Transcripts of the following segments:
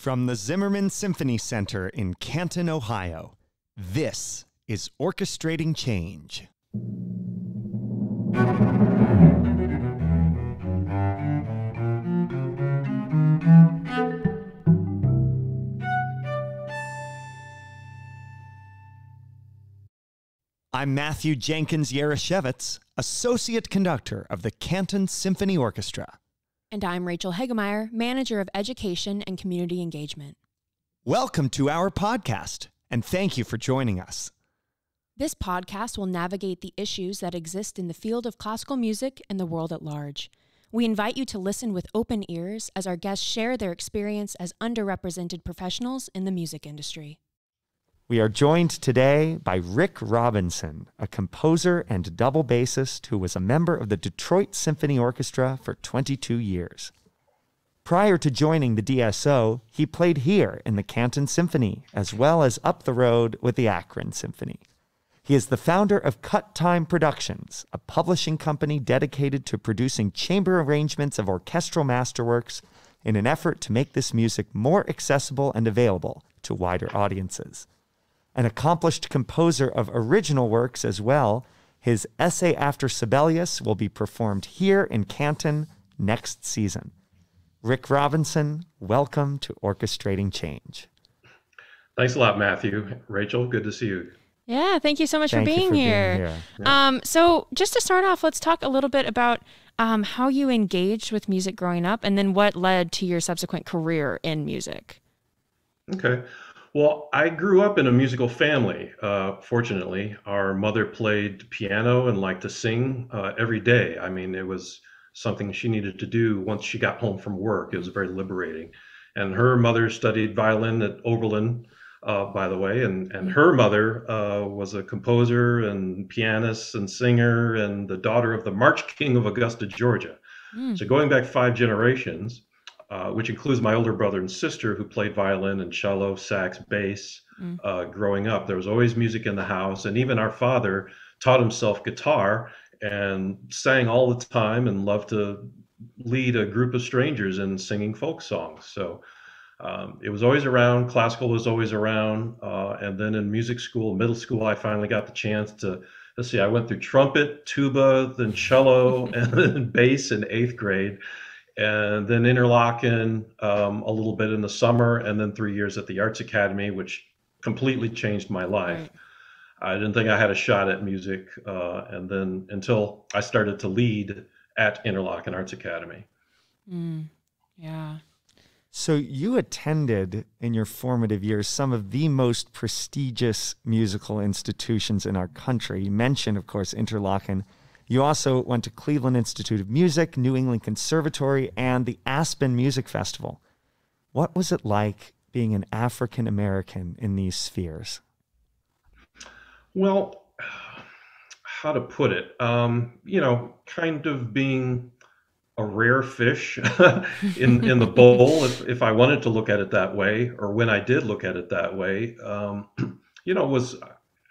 From the Zimmerman Symphony Center in Canton, Ohio, this is Orchestrating Change. I'm Matthew Jenkins Yarashevitz, Associate Conductor of the Canton Symphony Orchestra. And I'm Rachel Hegemeyer, Manager of Education and Community Engagement. Welcome to our podcast, and thank you for joining us. This podcast will navigate the issues that exist in the field of classical music and the world at large. We invite you to listen with open ears as our guests share their experience as underrepresented professionals in the music industry. We are joined today by Rick Robinson, a composer and double bassist who was a member of the Detroit Symphony Orchestra for 22 years. Prior to joining the DSO, he played here in the Canton Symphony, as well as up the road with the Akron Symphony. He is the founder of Cut Time Productions, a publishing company dedicated to producing chamber arrangements of orchestral masterworks in an effort to make this music more accessible and available to wider audiences. An accomplished composer of original works as well, his Essay After Sibelius will be performed here in Canton next season. Rick Robinson, welcome to Orchestrating Change. Thanks a lot, Matthew. Rachel, good to see you. Yeah, thank you so much for being here. Yeah. So just to start off, let's talk a little bit about how you engaged with music growing up and then what led to your subsequent career in music. Okay. Well, I grew up in a musical family, fortunately. Our mother played piano and liked to sing every day. I mean, it was something she needed to do once she got home from work. It was very liberating. And her mother studied violin at Oberlin, by the way, and her mother was a composer and pianist and singer and the daughter of the March King of Augusta, Georgia. So going back 5 generations, which includes my older brother and sister who played violin and cello, sax, bass. Growing up, there was always music in the house. And even our father taught himself guitar and sang all the time and loved to lead a group of strangers in singing folk songs. So it was always around. Classical was always around. And then in music school, middle school, I finally got the chance to, I went through trumpet, tuba, then cello, and then bass in 8th grade. And then Interlochen a little bit in the summer, and then 3 years at the Arts Academy, which completely changed my life. Right. I didn't think I had a shot at music, and then until I started to lead at Interlochen Arts Academy. Yeah. So you attended in your formative years some of the most prestigious musical institutions in our country. You mentioned, of course, Interlochen. You also went to Cleveland Institute of Music, New England Conservatory, and the Aspen Music Festival. What was it like being an African American in these spheres? Well, how to put it? Kind of being a rare fish in the bowl, if I wanted to look at it that way, or when I did look at it that way, was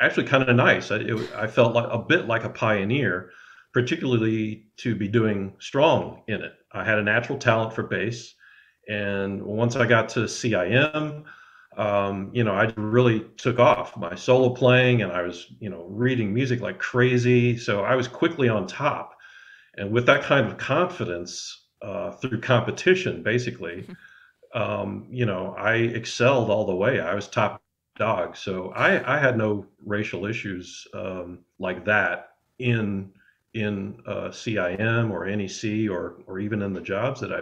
actually kind of nice. I felt like a bit like a pioneer, particularly to be doing strong in it. I had a natural talent for bass. And once I got to CIM, I really took off my solo playing, and I was, reading music like crazy. So I was quickly on top. And with that kind of confidence through competition, basically, I excelled all the way. I was top dog. So I had no racial issues like that in CIM or NEC or even in the jobs that I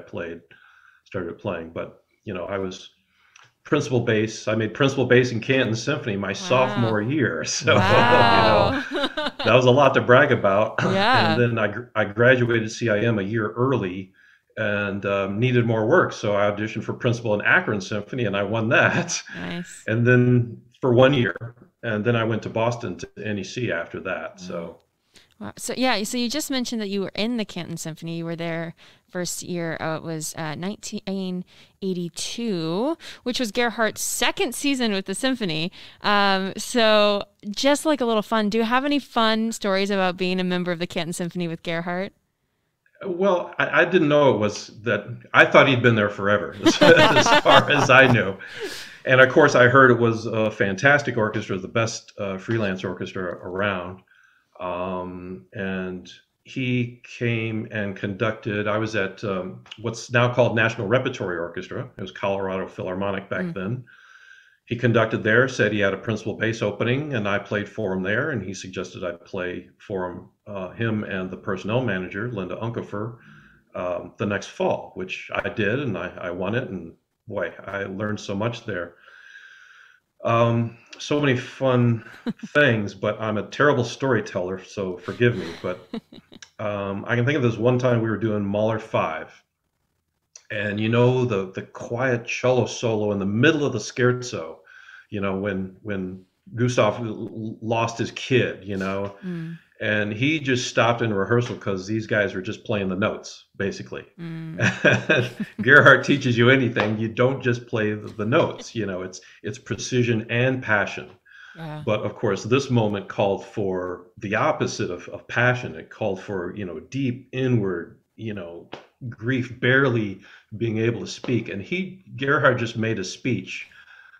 started playing. But, I was principal bass. I made principal bass in Canton Symphony my sophomore year. So, that was a lot to brag about. Yeah. And then I graduated CIM a year early and needed more work. So I auditioned for principal in Akron Symphony, and I won that. Nice. And then for 1 year, and then I went to Boston to NEC after that. So. Wow. So you just mentioned that you were in the Canton Symphony. You were there first year. It was 1982, which was Gerhardt's second season with the symphony. So just like a little fun, do you have any fun stories about being a member of the Canton Symphony with Gerhardt? Well, I didn't know it was that. I thought he'd been there forever, as far as I knew. And of course, I heard it was a fantastic orchestra, the best freelance orchestra around. And he came and conducted. I was at what's now called National Repertory Orchestra. It was Colorado Philharmonic back then. He conducted there, said he had a principal bass opening, and I played for him there. And he suggested I play for him and the personnel manager, Linda Unkefer, the next fall, which I did, and I won it. And boy, I learned so much there. So many fun things, but I'm a terrible storyteller, so forgive me. But I can think of this one time we were doing Mahler 5. And the quiet cello solo in the middle of the scherzo, when Gustav lost his kid, and he just stopped in rehearsal because these guys were just playing the notes, basically. Gerhard teaches you anything, you don't just play the notes, it's precision and passion. Yeah. But of course, this moment called for the opposite of passion. It called for, deep inward, grief, barely being able to speak. And Gerhard just made a speech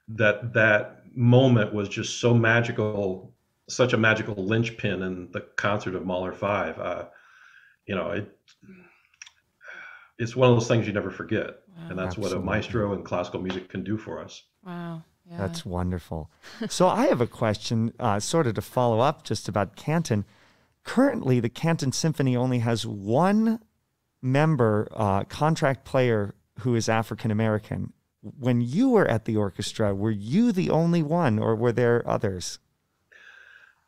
that moment was just so magical, such a magical linchpin in the concert of Mahler 5. It's one of those things you never forget. Wow. And that's Absolutely. What a maestro in classical music can do for us. Wow. Yeah. That's wonderful. So I have a question sort of to follow up just about Canton. Currently, the Canton Symphony only has one member, contract player who is African-American. When you were at the orchestra, were you the only one, or were there others?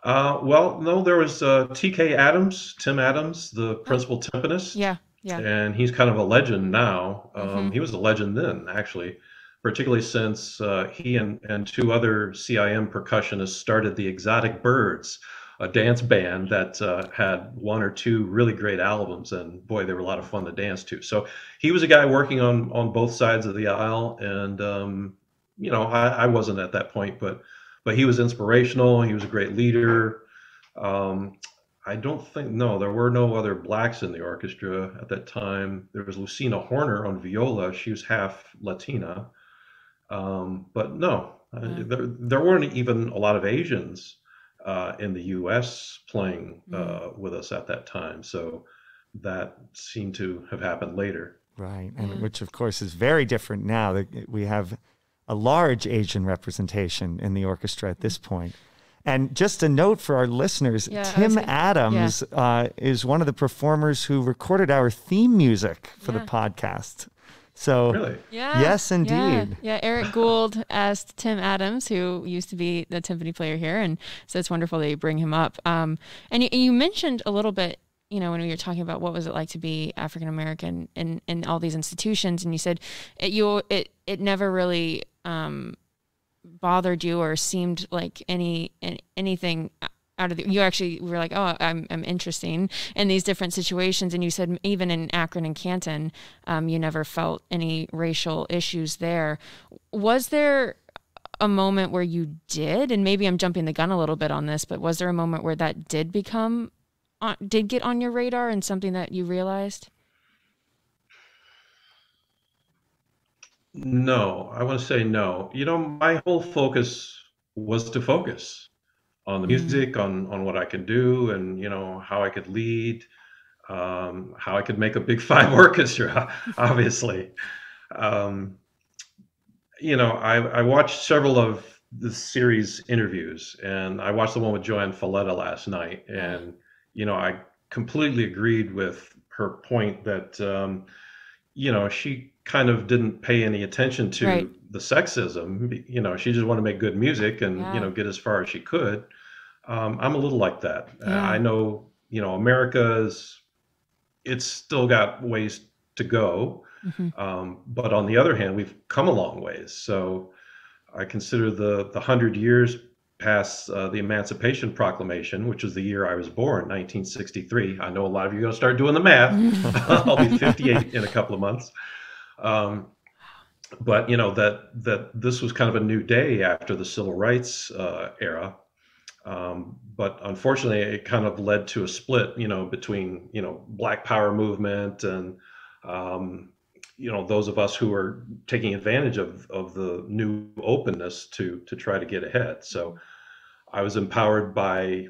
Well, no, there was T.K. Adams, Tim Adams, the principal timpanist. Yeah. And he's kind of a legend now. He was a legend then, actually, particularly since he and two other CIM percussionists started the Exotic Birds, a dance band that had one or two really great albums, and boy, they were a lot of fun to dance to. So he was a guy working on both sides of the aisle, and I wasn't at that point, but he was inspirational. He was a great leader. I don't think, no, there were no other blacks in the orchestra at that time. There was Lucina Horner on viola. She was half Latina, but no, there weren't even a lot of Asians in the U.S. playing with us at that time. So that seemed to have happened later. Right, and which of course is very different now. We have a large Asian representation in the orchestra at this point. And just a note for our listeners, Tim Adams is one of the performers who recorded our theme music for the podcast. So, really? Yes, indeed. Yeah, Eric Gould asked Tim Adams, who used to be the timpani player here, and so it's wonderful that you bring him up. And you mentioned a little bit, when we were talking about what was it like to be African American in all these institutions, and you said it never really bothered you or seemed like anything out of you actually were like, oh, I'm interesting in these different situations. And you said even in Akron and Canton, you never felt any racial issues there. Was there a moment where you did, and maybe I'm jumping the gun a little bit on this, but was there a moment where that did get on your radar and something that you realized? No, I want to say no. My whole focus was to focus on the music, on what I could do, and how I could lead, how I could make a big five orchestra, obviously. I watched several of the series interviews, and I watched the one with Joanne Falletta last night, and I completely agreed with her point that she kind of didn't pay any attention to the sexism. She just wanted to make good music and get as far as she could. I'm a little like that. I know, it's still got ways to go. But on the other hand, we've come a long ways. So I consider the 100 years past the Emancipation Proclamation, which was the year I was born, 1963. I know a lot of you are going to start doing the math. I'll be 58 in a couple of months. But that this was kind of a new day after the civil rights era. But unfortunately, it kind of led to a split, between, Black Power movement and, those of us who are taking advantage of the new openness to try to get ahead. So I was empowered by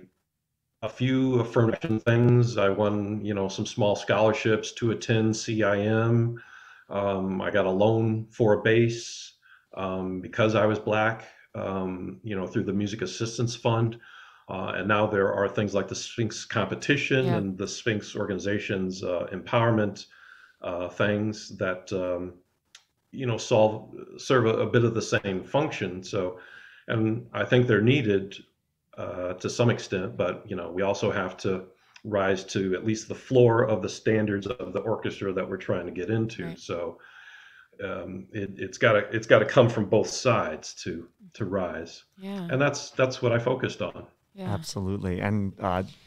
a few affirmation things. I won, some small scholarships to attend CIM. I got a loan for a bass because I was Black, through the Music Assistance Fund. And now there are things like the Sphinx competition and the Sphinx organization's empowerment things that, serve a bit of the same function. So, and I think they're needed to some extent, but, we also have to rise to at least the floor of the standards of the orchestra that we're trying to get into. Right. So it's got to come from both sides to rise. Yeah. And that's what I focused on. Yeah. Absolutely. And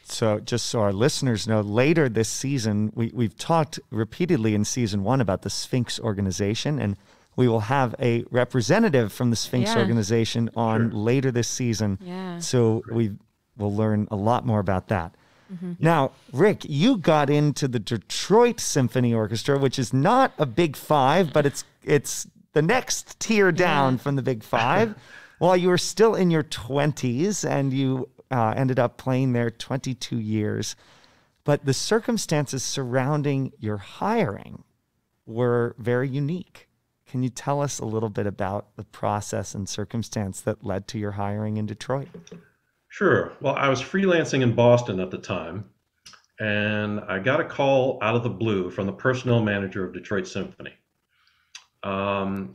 so just so our listeners know, later this season, we've talked repeatedly in season 1 about the Sphinx organization, and we will have a representative from the Sphinx organization on later this season. Yeah. So we will learn a lot more about that. Mm-hmm. Now, Rick, you got into the Detroit Symphony Orchestra, which is not a Big Five, but it's the next tier down from the Big Five. While you were still in your 20s, and you ended up playing there 22 years. But the circumstances surrounding your hiring were very unique. Can you tell us a little bit about the process and circumstance that led to your hiring in Detroit? Sure. Well, I was freelancing in Boston at the time, and I got a call out of the blue from the personnel manager of Detroit Symphony.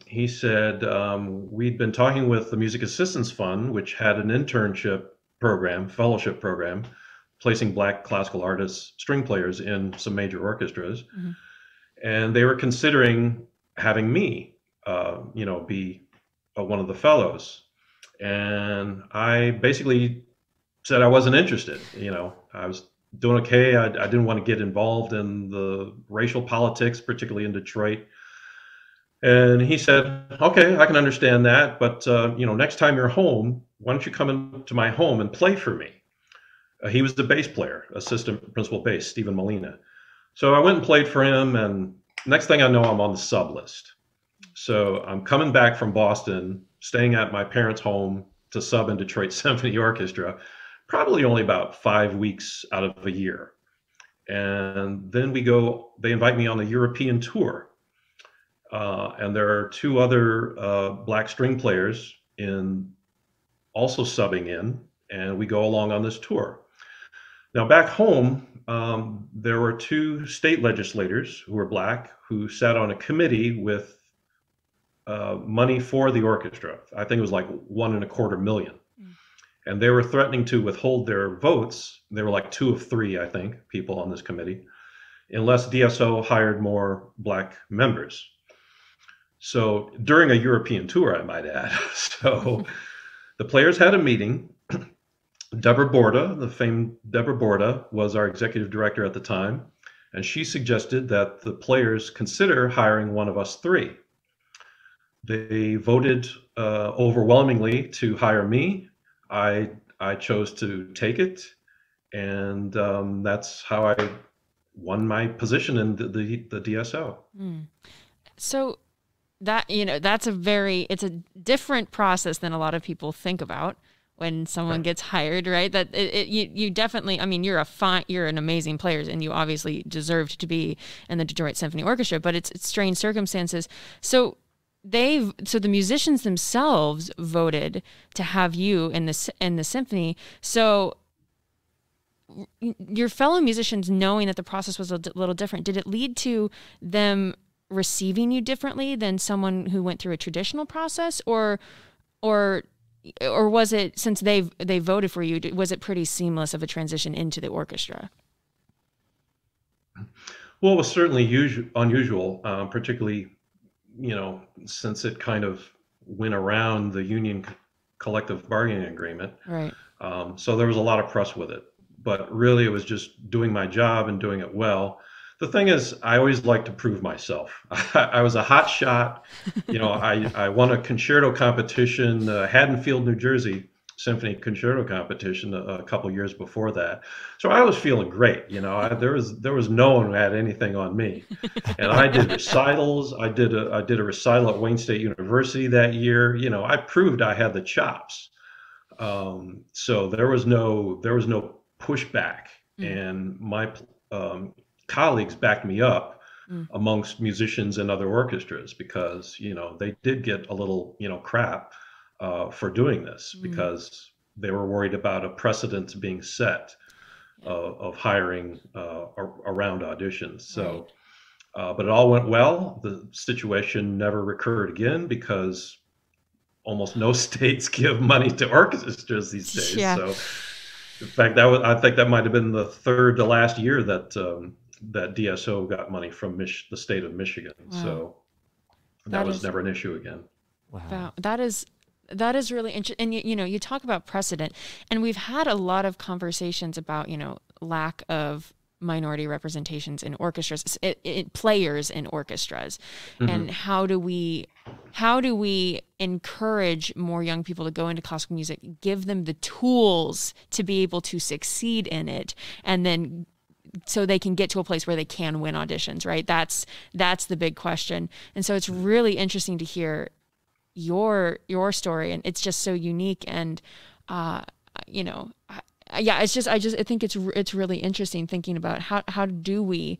He said, we'd been talking with the Music Assistance Fund, which had an internship program, fellowship program, placing Black classical artists, string players in some major orchestras. Mm-hmm. And they were considering having me, be one of the fellows. And I basically said I wasn't interested. I was doing okay. I didn't want to get involved in the racial politics, particularly in Detroit. And he said, okay, I can understand that, but next time you're home, why don't you come into my home and play for me? He was the bass player, assistant principal bass, Stephen Molina. So I went and played for him, and next thing I know, I'm on the sub list. So I'm coming back from Boston, staying at my parents' home to sub in Detroit Symphony Orchestra, probably only about 5 weeks out of a year. And then they invite me on the European tour. And there are 2 other Black string players also subbing in, and we go along on this tour. Now back home, there were 2 state legislators who were Black who sat on a committee with money for the orchestra. I think it was like $1.25 million. And they were threatening to withhold their votes. They were like 2 of 3, I think, people on this committee, unless DSO hired more Black members. So during a European tour, I might add. So the players had a meeting. Deborah Borda, the famed Deborah Borda, was our executive director at the time, and she suggested that the players consider hiring one of us 3. They voted overwhelmingly to hire me. I chose to take it, and that's how I won my position in the DSO. Mm. So that, it's a different process than a lot of people think about when someone gets hired, right? That you definitely, you're an amazing player, and you obviously deserved to be in the Detroit Symphony Orchestra, but it's strange circumstances. So the musicians themselves voted to have you in the symphony. So your fellow musicians, knowing that the process was a little different, did it lead to them receiving you differently than someone who went through a traditional process, or was it, since they voted for you, was it pretty seamless of a transition into the orchestra? Well, it was certainly unusual, particularly, since it kind of went around the union collective bargaining agreement. Right. So there was a lot of press with it, but really it was just doing my job and doing it well. The thing is, I always like to prove myself. I was a hot shot. I won a concerto competition, Haddonfield, New Jersey, Symphony Concerto competition a couple years before that. So I was feeling great. There was no one who had anything on me, and I did recitals. I did a recital at Wayne State University that year. I proved I had the chops. So there was no pushback, and my colleagues backed me up amongst musicians and other orchestras, because they did get a little crap for doing this, because they were worried about a precedent being set of hiring around auditions. So, but it all went well. The situation never recurred again, because almost no states give money to orchestras these days. Yeah. So, in fact, I think that might have been the third to last year that that DSO got money from the state of Michigan. Wow. So that was never an issue again. Wow. That is really interesting. And you talk about precedent, and we've had a lot of conversations about lack of minority representations in orchestras, players in orchestras, and how do we encourage more young people to go into classical music, give them the tools to be able to succeed in it, and then so they can get to a place where they can win auditions, right? That's the big question. And so it's really interesting to hear your story, and it's just so unique. And I think it's really interesting thinking about how do we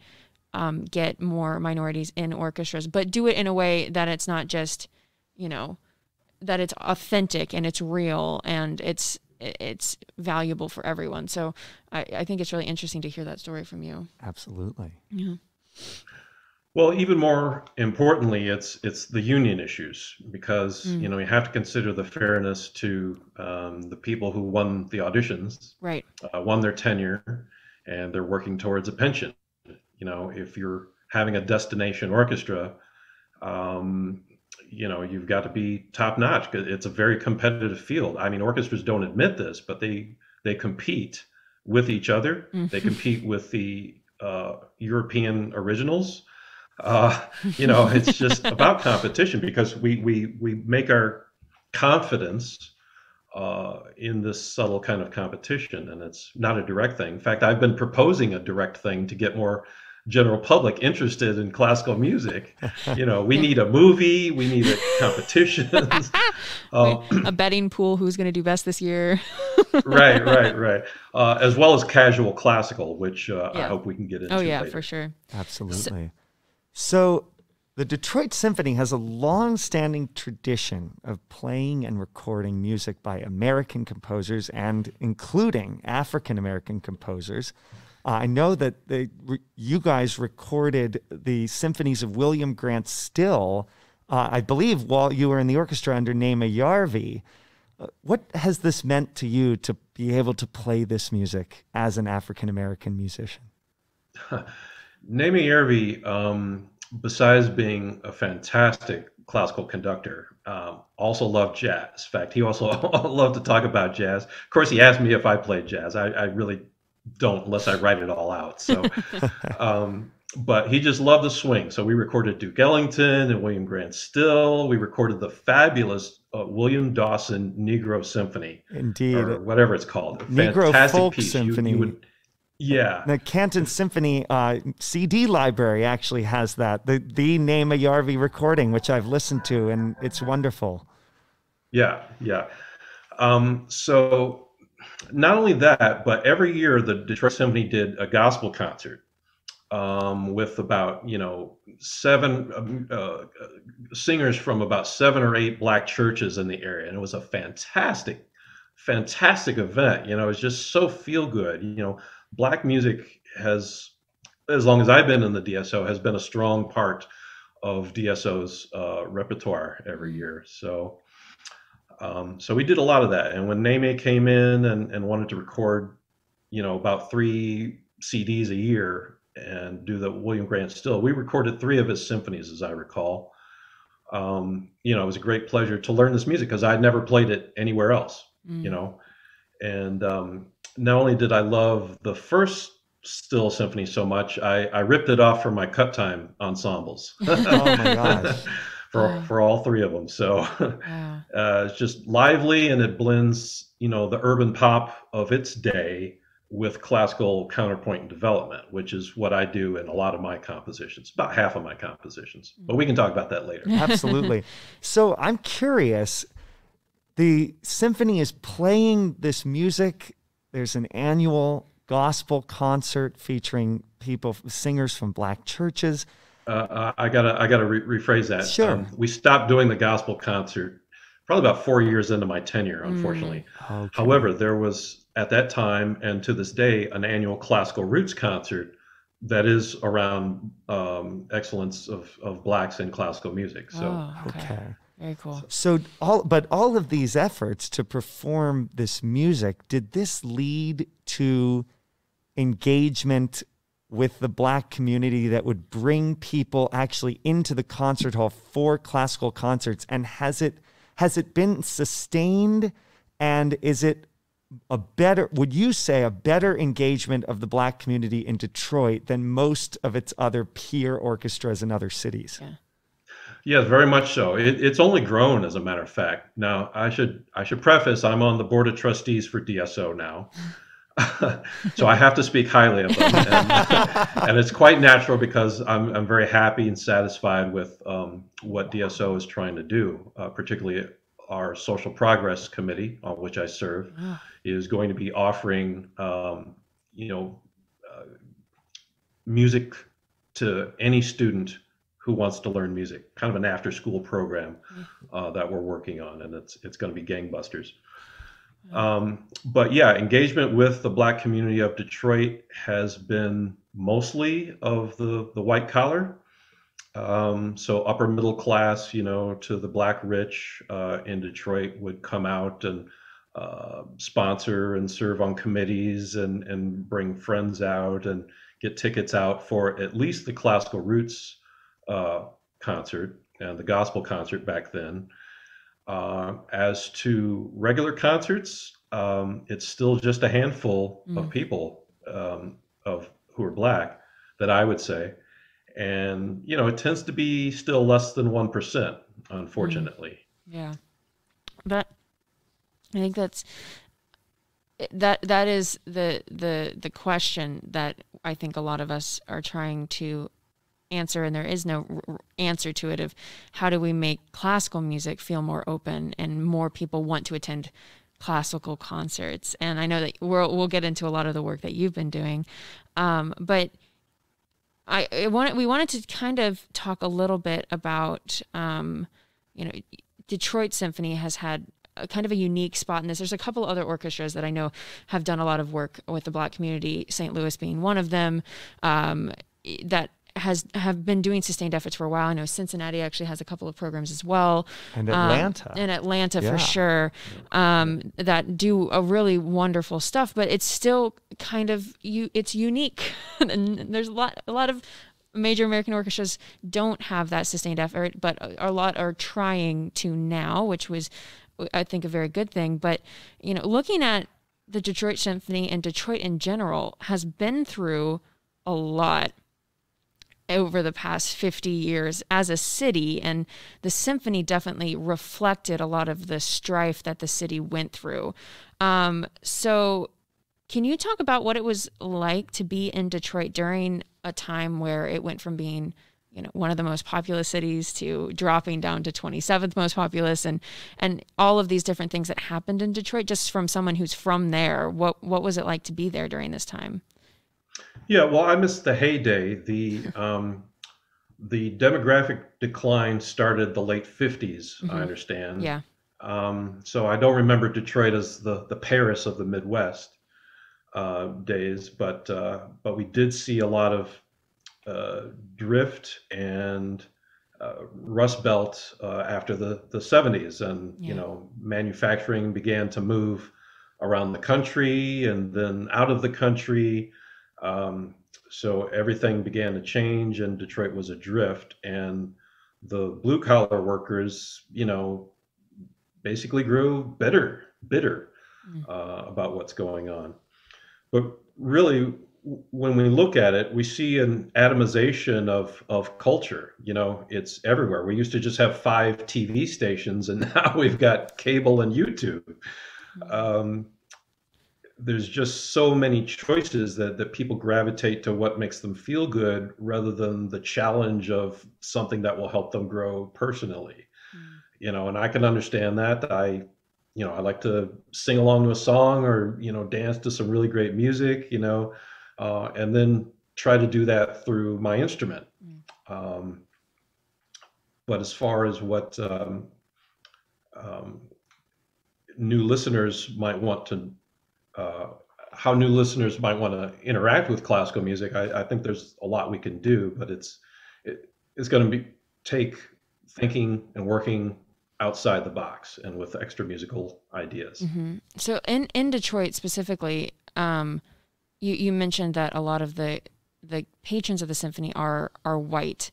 get more minorities in orchestras, but do it in a way that it's not just that it's authentic and it's real and it's valuable for everyone. So I think it's really interesting to hear that story from you. Absolutely. Yeah. Well, even more importantly, it's the union issues, because you have to consider the fairness to the people who won the auditions, right? Won their tenure, and they're working towards a pension. If you're having a destination orchestra, you've got to be top notch, because it's a very competitive field. I mean, orchestras don't admit this, but they compete with each other. They compete with the European originals. It's just about competition, because we make our confidence in this subtle kind of competition, and it's not a direct thing. In fact, I've been proposing a direct thing to get more general public interested in classical music. We need a movie, we need a competition, a betting pool, who's going to do best this year. right. As well as casual classical, which I hope we can get into. Oh yeah, later. For sure. Absolutely. So the Detroit Symphony has a long-standing tradition of playing and recording music by American composers, and including African-American composers. I know that you guys recorded the symphonies of William Grant Still, I believe, while you were in the orchestra under Nema Yarvi. What has this meant to you to be able to play this music as an African-American musician? Nema Yarvi, besides being a fantastic classical conductor, also loved jazz. In fact, he also loved to talk about jazz. Of course, he asked me if I played jazz. I really don't, unless I write it all out. So, but he just loved the swing. So we recorded Duke Ellington and William Grant Still. We recorded the fabulous William Dawson Negro Symphony. Indeed. Or whatever it's called. Negro Fantastic Folk piece. Symphony. Yeah. The Canton Symphony CD library actually has that. The Nema Yarvi recording, which I've listened to, and it's wonderful. Yeah. So not only that, but every year the Detroit Symphony did a gospel concert with about seven singers from about 7 or 8 black churches in the area, and it was a fantastic event. It was just so feel good. Black music has, as long as I've been in the DSO, has been a strong part of DSO's repertoire every year. So we did a lot of that. And when Neme came in and wanted to record, about 3 CDs a year and do the William Grant Still, we recorded 3 of his symphonies, as I recall. It was a great pleasure to learn this music, because I'd never played it anywhere else, and not only did I love the first Still symphony so much, I ripped it off from my cut time ensembles. Oh my gosh. for all three of them. So it's just lively, and it blends, the urban pop of its day with classical counterpoint development, which is what I do in a lot of my compositions, about half of my compositions. But we can talk about that later. Absolutely. So I'm curious, the symphony is playing this music. There's an annual gospel concert featuring singers from Black churches. I gotta rephrase that. Sure. We stopped doing the gospel concert probably about 4 years into my tenure, unfortunately. Okay. However, there was at that time and to this day an annual classical roots concert that is around excellence of Blacks in classical music. So okay. Very cool. So all of these efforts to perform this music, did this lead to engagement with the Black community that would bring people actually into the concert hall for classical concerts? And has it been sustained? And is it would you say a better engagement of the Black community in Detroit than most of its other peer orchestras in other cities? Yeah. Yes, very much so. It's only grown, as a matter of fact. Now, I should preface, I'm on the board of trustees for DSO now. So I have to speak highly of them. And it's quite natural because I'm very happy and satisfied with what DSO is trying to do, particularly our social progress committee, on which I serve, is going to be offering, music to any student who wants to learn music, kind of an after-school program that we're working on, and it's going to be gangbusters. But yeah, engagement with the Black community of Detroit has been mostly of the white collar. So upper middle class, to the Black rich in Detroit would come out and sponsor and serve on committees and bring friends out and get tickets out for at least the classical roots concert and the gospel concert back then. As to regular concerts, it's still just a handful of people who are Black, that I would say. And, it tends to be still less than 1%, unfortunately. Yeah. But I think that is the question that I think a lot of us are trying to answer, and there is no answer to it, of how do we make classical music feel more open and more people want to attend classical concerts. And I know that we'll get into a lot of the work that you've been doing, but we wanted to kind of talk a little bit about Detroit Symphony has had kind of a unique spot in this. There's a couple other orchestras that I know have done a lot of work with the Black community, St. Louis being one of them, that have been doing sustained efforts for a while. I know Cincinnati actually has a couple of programs as well. And Atlanta. For sure, that do a really wonderful stuff, but it's still kind of, it's unique. And there's a lot of major American orchestras don't have that sustained effort, but a lot are trying to now, which was, I think, a very good thing. But, looking at the Detroit Symphony and Detroit in general has been through a lot over the past 50 years as a city, and the symphony definitely reflected a lot of the strife that the city went through. So can you talk about what it was like to be in Detroit during a time where it went from being, one of the most populous cities to dropping down to 27th most populous, and all of these different things that happened in Detroit, just from someone who's from there? What was it like to be there during this time? Yeah, well, I missed the heyday. The demographic decline started the late 50s, I understand. Yeah. So I don't remember Detroit as the Paris of the Midwest days, but we did see a lot of drift and Rust Belt after the 70s, and manufacturing began to move around the country and then out of the country. So everything began to change, and Detroit was adrift, and the blue collar workers, basically grew bitter about what's going on. But really, when we look at it, we see an atomization of culture. It's everywhere. We used to just have 5 TV stations, and now we've got cable and YouTube. Um, there's just so many choices that people gravitate to what makes them feel good rather than the challenge of something that will help them grow personally. And I can understand that. I like to sing along to a song or, dance to some really great music, and then try to do that through my instrument. But as far as what new listeners might want to, how new listeners might want to interact with classical music, I think there's a lot we can do, but it's going to take thinking and working outside the box and with extra musical ideas. Mm-hmm. So in Detroit specifically, you mentioned that a lot of the patrons of the symphony are white,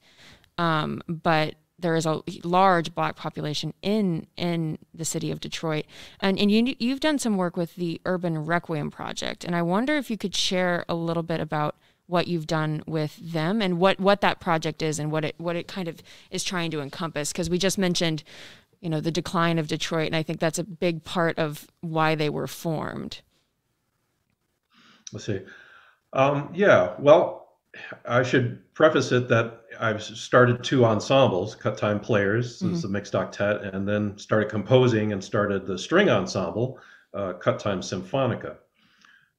but there is a large Black population in the city of Detroit, and you've done some work with the Urban Requiem project, and I wonder if you could share a little bit about what you've done with them and what that project is and what it kind of is trying to encompass, because we just mentioned the decline of Detroit, and I think that's a big part of why they were formed. Let's see. Yeah, well, I should preface it that I've started 2 ensembles, Cut Time Players, this is a mixed octet, and then started composing and started the string ensemble, Cut Time Symphonica.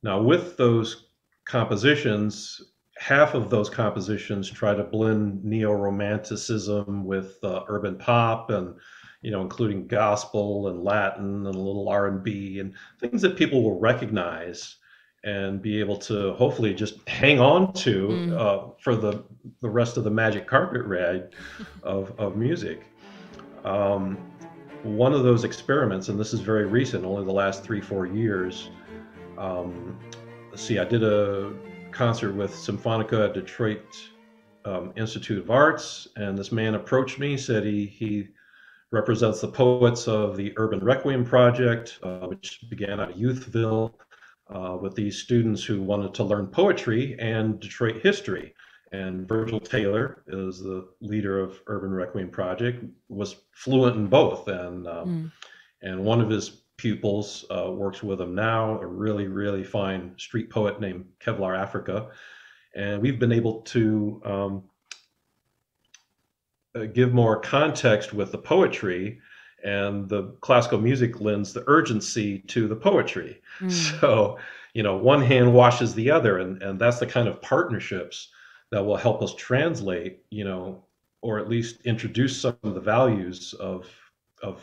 Now, with those compositions, half of those compositions try to blend neo-romanticism with urban pop and including gospel and Latin and a little R&B and things that people will recognize and be able to hopefully just hang on to for the rest of the magic carpet ride of music. One of those experiments, and this is very recent, only the last 3-4 years. I did a concert with Symphonica at Detroit Institute of Arts, and this man approached me, said he represents the poets of the Urban Requiem project, which began out of Youthville, with these students who wanted to learn poetry and Detroit history. And Virgil Taylor is the leader of Urban Requiem project, was fluent in both. And one of his pupils works with him now, a really, really fine street poet named Kevlar Africa. And we've been able to give more context with the poetry, and the classical music lends the urgency to the poetry. So, one hand washes the other, and that's the kind of partnerships that will help us translate, or at least introduce some of the values of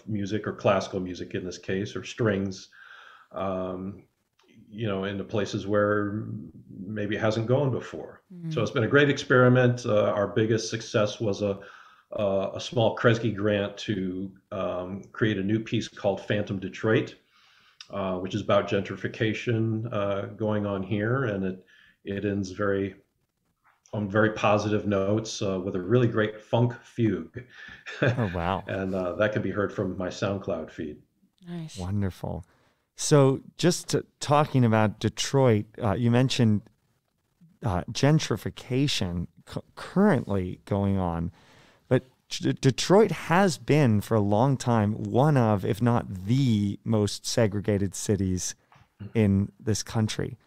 music, or classical music in this case, or strings, into places where maybe it hasn't gone before. So it's been a great experiment. Our biggest success was a small Kresge grant to create a new piece called Phantom Detroit, which is about gentrification going on here, and it ends on very positive notes with a really great funk fugue. Oh, wow. And that can be heard from my SoundCloud feed. Nice. Wonderful. So just talking about Detroit, you mentioned gentrification currently going on. Detroit has been for a long time one of, if not the most segregated cities in this country.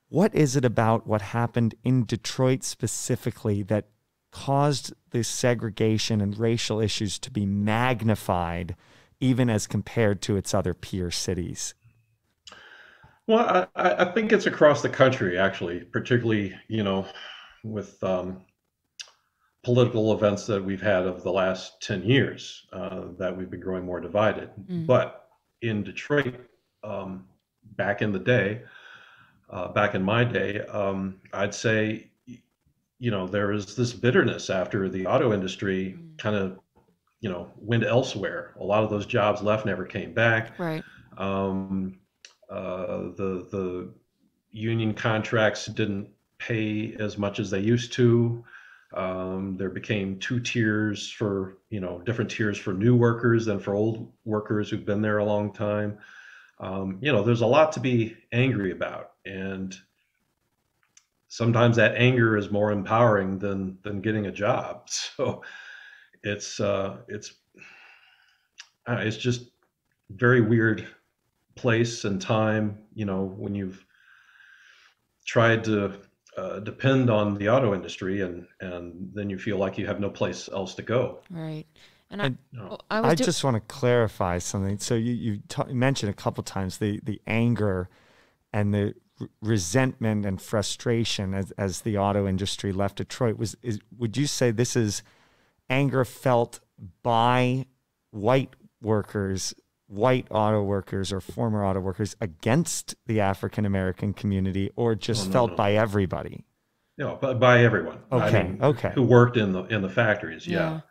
What is it about what happened in Detroit specifically that caused this segregation and racial issues to be magnified even as compared to its other peer cities? Well, I think it's across the country, actually, particularly, with political events that we've had of the last 10 years, that we've been growing more divided. But in Detroit, back in my day, I'd say, there is this bitterness after the auto industry kind of, went elsewhere. A lot of those jobs left, never came back. Right. The union contracts didn't pay as much as they used to. There became 2 tiers for, different tiers for new workers than for old workers who've been there a long time. There's a lot to be angry about. And sometimes that anger is more empowering than getting a job. So it's just very weird place and time, when you've tried to depend on the auto industry, and then you feel like you have no place else to go. Right. And I just want to clarify something. So you mentioned a couple times the anger and the resentment and frustration as the auto industry left Detroit. Would you say this is anger felt by white workers, white auto workers or former auto workers against the African American community, or just felt by everybody? No, but by everyone. Okay. I mean, okay. Who worked in the factories? Yeah.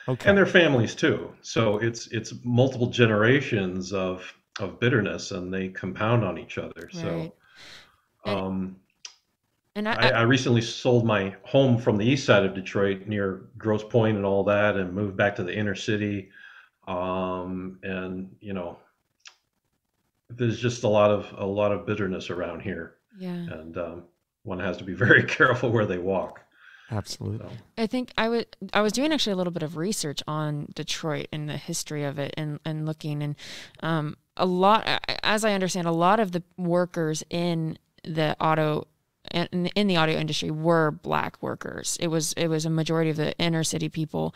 Okay. And their families too. So it's multiple generations of bitterness, and they compound on each other. Right. So, and I recently sold my home from the east side of Detroit near Grosse Pointe and all that, and moved back to the inner city. And there's just a lot of bitterness around here. Yeah. And one has to be very careful where they walk. Absolutely. So. I think I was doing actually a little bit of research on Detroit and the history of it, and looking, and a lot, as I understand, a lot of the workers in the auto industry were Black workers. It was a majority of the inner city people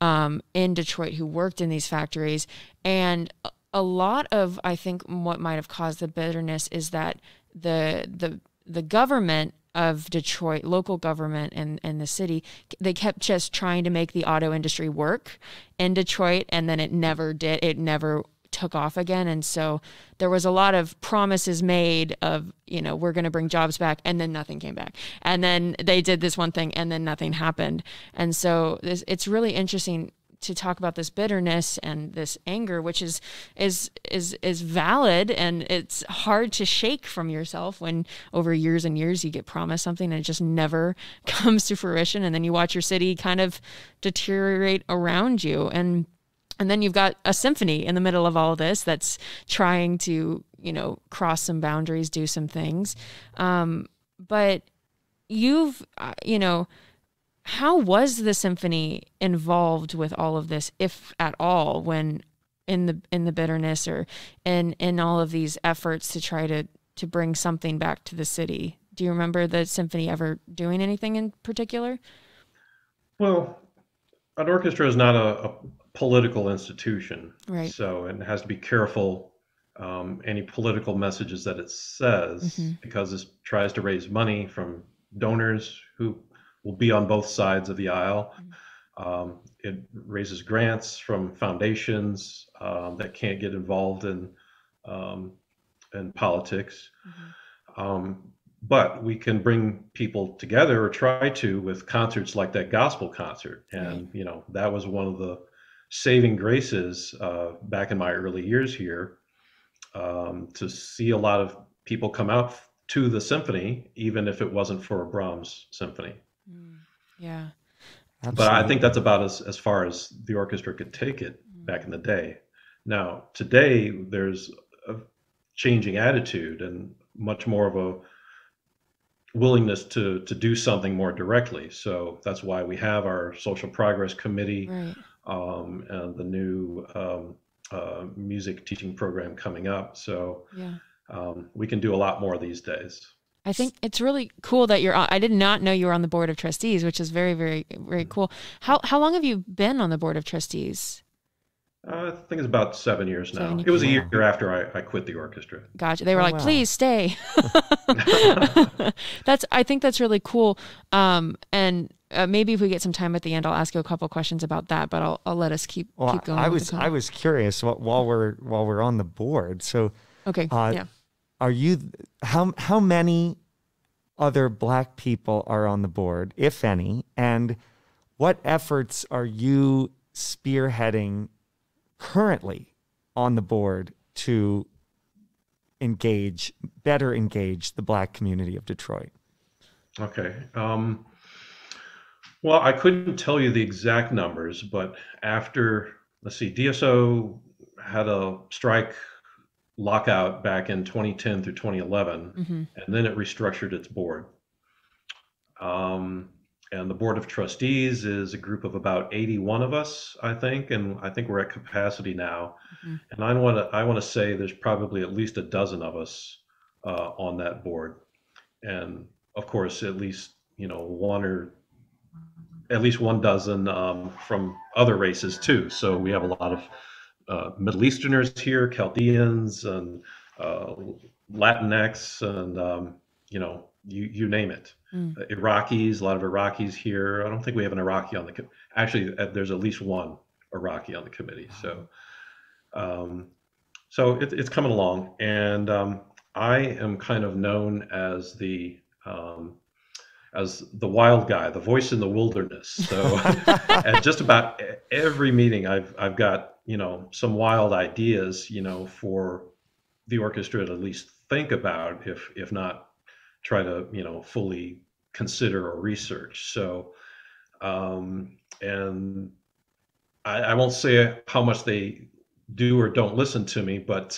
in Detroit who worked in these factories, and a lot of, I think, what might have caused the bitterness is that the government of Detroit, local government and the city, they kept just trying to make the auto industry work in Detroit, and then it never did. It never took off again. And so there was a lot of promises made of, we're going to bring jobs back, and then nothing came back. And then they did this one thing, and then nothing happened. And so it's really interesting to talk about this bitterness and this anger, which is valid, and it's hard to shake from yourself when over years and years you get promised something and it just never comes to fruition, and then you watch your city kind of deteriorate around you, and then you've got a symphony in the middle of all of this that's trying to cross some boundaries, do some things, but you've how was the symphony involved with all of this, if at all, when in the bitterness or in all of these efforts to try to bring something back to the city? Do you remember the symphony ever doing anything in particular? Well, an orchestra is not a political institution, right? So it has to be careful any political messages that it says, because it tries to raise money from donors who will be on both sides of the aisle. It raises grants from foundations that can't get involved in politics. But we can bring people together, or try to, with concerts like that gospel concert. And, that was one of the saving graces back in my early years here, to see a lot of people come out to the symphony, even if it wasn't for a Brahms symphony. Yeah. Absolutely. But I think that's about as far as the orchestra could take it back in the day. Now, today, there's a changing attitude and much more of a willingness to do something more directly. So that's why we have our social progress committee, right, and the new music teaching program coming up. So we can do a lot more these days. I think it's really cool that I did not know you were on the board of trustees, which is very, very, very cool. How long have you been on the board of trustees? I think it's about 7 years now. It was a year after I quit the orchestra. Gotcha. They were like, please stay. I think that's really cool. And maybe if we get some time at the end, I'll ask you a couple questions about that, but I'll let us keep going. I was curious while we're on the board. So, okay. Are you, how many other Black people are on the board, if any, and what efforts are you spearheading currently on the board to better engage the Black community of Detroit? Okay. Well, I couldn't tell you the exact numbers, but after, DSO had a strike lockout back in 2010 through 2011, and then it restructured its board. And the board of trustees is a group of about 81 of us, I think, and I think we're at capacity now. Mm-hmm. And I want to say there's probably at least a dozen of us on that board, and of course at least one dozen from other races too. So we have a lot of Middle Easterners here, Chaldeans, and Latinx, and you name it. Iraqis, a lot of Iraqis here. I don't think we have an Iraqi on the actually there's at least one Iraqi on the committee. So it's coming along, and I am kind of known as the wild guy, the voice in the wilderness. So at just about every meeting I've got some wild ideas for the orchestra to at least think about, if not try to fully consider or research. So and I won't say how much they do or don't listen to me, but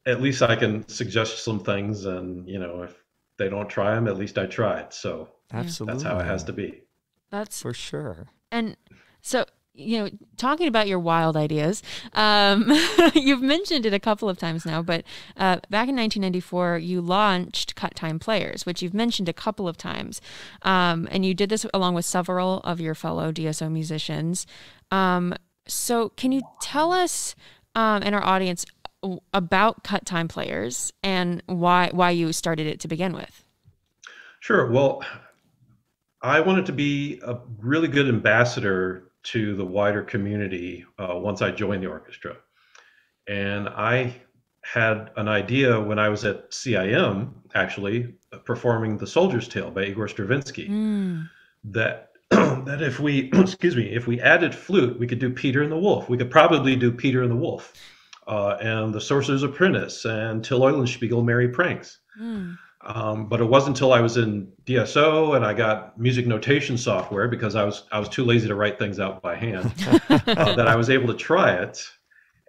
at least I can suggest some things, and if they don't try them, at least I tried. So absolutely, that's how it has to be. That's for sure. And so talking about your wild ideas, you've mentioned it a couple of times now, but back in 1994, you launched Cut Time Players, which you've mentioned a couple of times. And you did this along with several of your fellow DSO musicians. So can you tell us and our audience about Cut Time Players and why you started it to begin with? Sure. Well, I wanted to be a really good ambassador to the wider community once I joined the orchestra. And I had an idea when I was at CIM, actually, performing The Soldier's Tale by Igor Stravinsky, that if we, if we added flute, we could do Peter and the Wolf. We could probably do Peter and the Wolf, and The Sorcerer's Apprentice, and Till Eulenspiegel, Merry Pranks. But it wasn't until I was in DSO and I got music notation software, because I was too lazy to write things out by hand, that I was able to try it.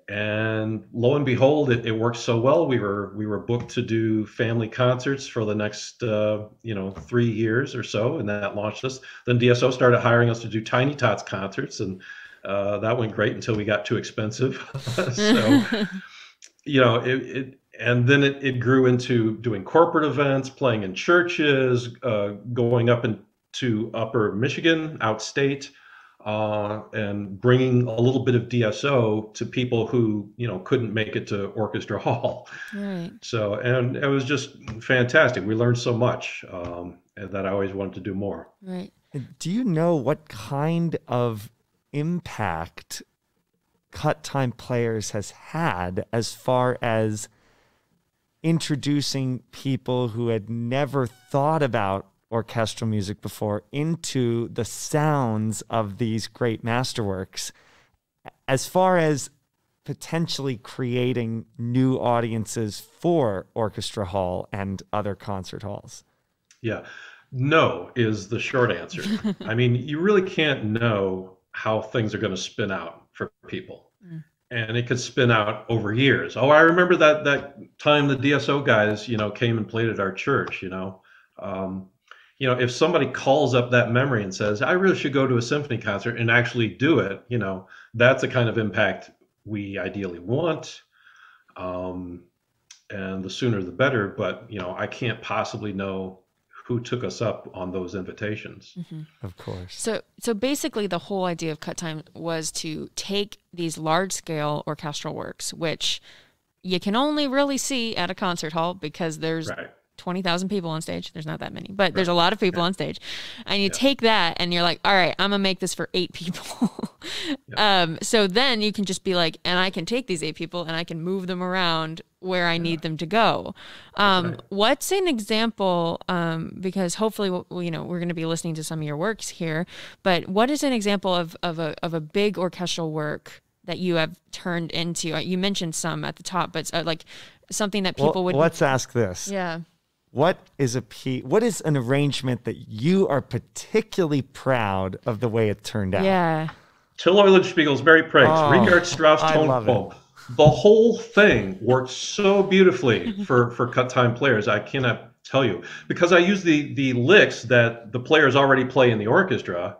And lo and behold, it worked so well. We were booked to do family concerts for the next 3 years or so, and that launched us. Then DSO started hiring us to do Tiny Tots concerts, and that went great until we got too expensive. So and then it grew into doing corporate events, playing in churches, going up into Upper Michigan, outstate, and bringing a little bit of DSO to people who couldn't make it to Orchestra Hall. Right. So, and it was just fantastic. We learned so much that I always wanted to do more. Right. Do you know what kind of impact Cut Time Players has had as far as introducing people who had never thought about orchestral music before into the sounds of these great masterworks, as far as potentially creating new audiences for Orchestra Hall and other concert halls? Yeah, no is the short answer. I mean, you really can't know how things are going to spin out for people. And it could spin out over years. Oh, I remember that time the DSO guys, came and played at our church. If somebody calls up that memory and says, "I really should go to a symphony concert," and actually do it, that's the kind of impact we ideally want. And the sooner the better. But I can't possibly know who took us up on those invitations. Mm-hmm. Of course. So basically the whole idea of Cut Time was to take these large-scale orchestral works, which you can only really see at a concert hall because there's 20,000 people on stage. There's not that many, but there's a lot of people on stage. And you take that and you're like, all right, I'm going to make this for 8 people. So then you can just be like, and I can take these 8 people and I can move them around where I need them to go. What's an example, because hopefully, we're going to be listening to some of your works here, but what is an example of a big orchestral work that you have turned into? You mentioned some at the top, but like something that people would... Let's ask this. Yeah. What is an arrangement that you are particularly proud of the way it turned out? Yeah. Till Eulenspiegel's Merry Pranks, Richard Strauss tone poem. The whole thing worked so beautifully for Cut Time Players. I cannot tell you, because I use the licks that the players already play in the orchestra,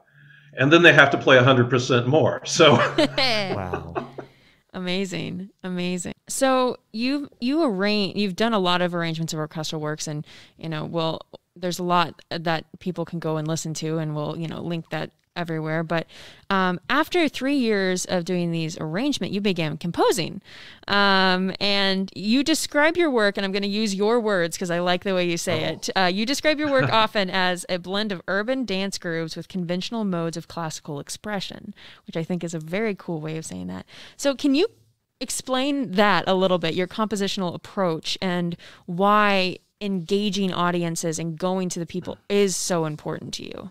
and then they have to play 100% more. So Wow. Amazing, amazing. So you've done a lot of arrangements of orchestral works, and there's a lot that people can go and listen to, and we'll link that everywhere. But after 3 years of doing these arrangements, you began composing, and you describe your work, and I'm going to use your words because I like the way you say it. You describe your work often as a blend of urban dance grooves with conventional modes of classical expression, which I think is a very cool way of saying that. So can you explain that a little bit, your compositional approach, and why engaging audiences and going to the people is so important to you?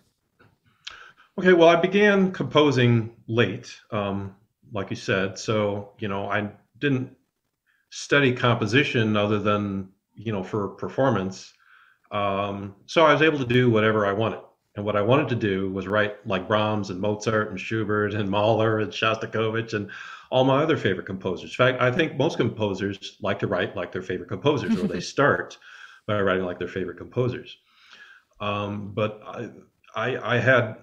Okay, well, I began composing late, like you said. So, I didn't study composition other than, for performance. So I was able to do whatever I wanted. And what I wanted to do was write like Brahms and Mozart and Schubert and Mahler and Shostakovich and all my other favorite composers. In fact, I think most composers like to write like their favorite composers, or they start by writing like their favorite composers. But I had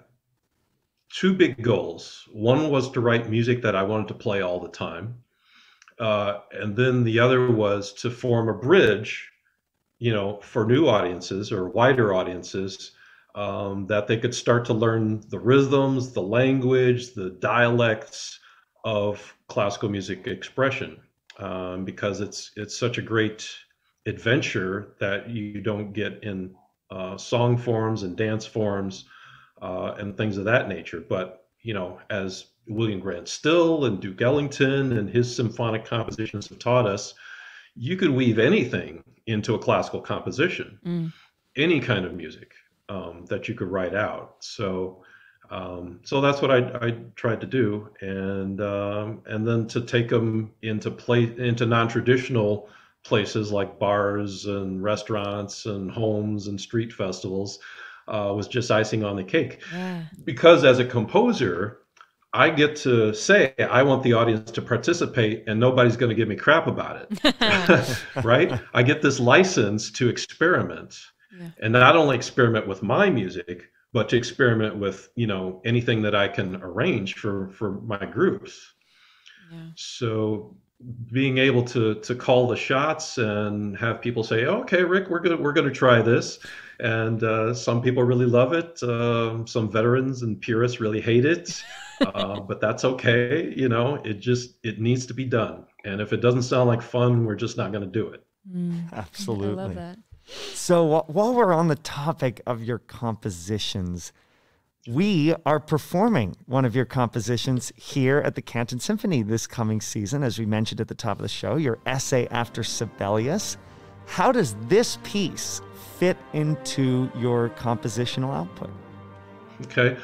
two big goals. One was to write music that I wanted to play all the time. And then the other was to form a bridge, for new audiences or wider audiences, that they could start to learn the rhythms, the language, the dialects of classical music expression, because it's such a great adventure that you don't get in song forms and dance forms, and things of that nature. But, as William Grant Still and Duke Ellington and his symphonic compositions have taught us, you could weave anything into a classical composition, any kind of music that you could write out. So that's what I tried to do, and then to take them into non-traditional places like bars and restaurants and homes and street festivals. Was just icing on the cake. Yeah. Because as a composer, I get to say, I want the audience to participate and nobody's going to give me crap about it. Right? I get this license to experiment, and not only experiment with my music, but to experiment with, anything that I can arrange for my groups. Yeah. So being able to call the shots and have people say, okay, Rick, we're going to try this. And some people really love it. Some veterans and purists really hate it, but that's okay. It needs to be done. And if it doesn't sound like fun, we're just not going to do it. Absolutely. I love that. So while we're on the topic of your compositions, we are performing one of your compositions here at the Canton Symphony this coming season, as we mentioned at the top of the show, your Essay After Sibelius. How does this piece fit into your compositional output? Okay.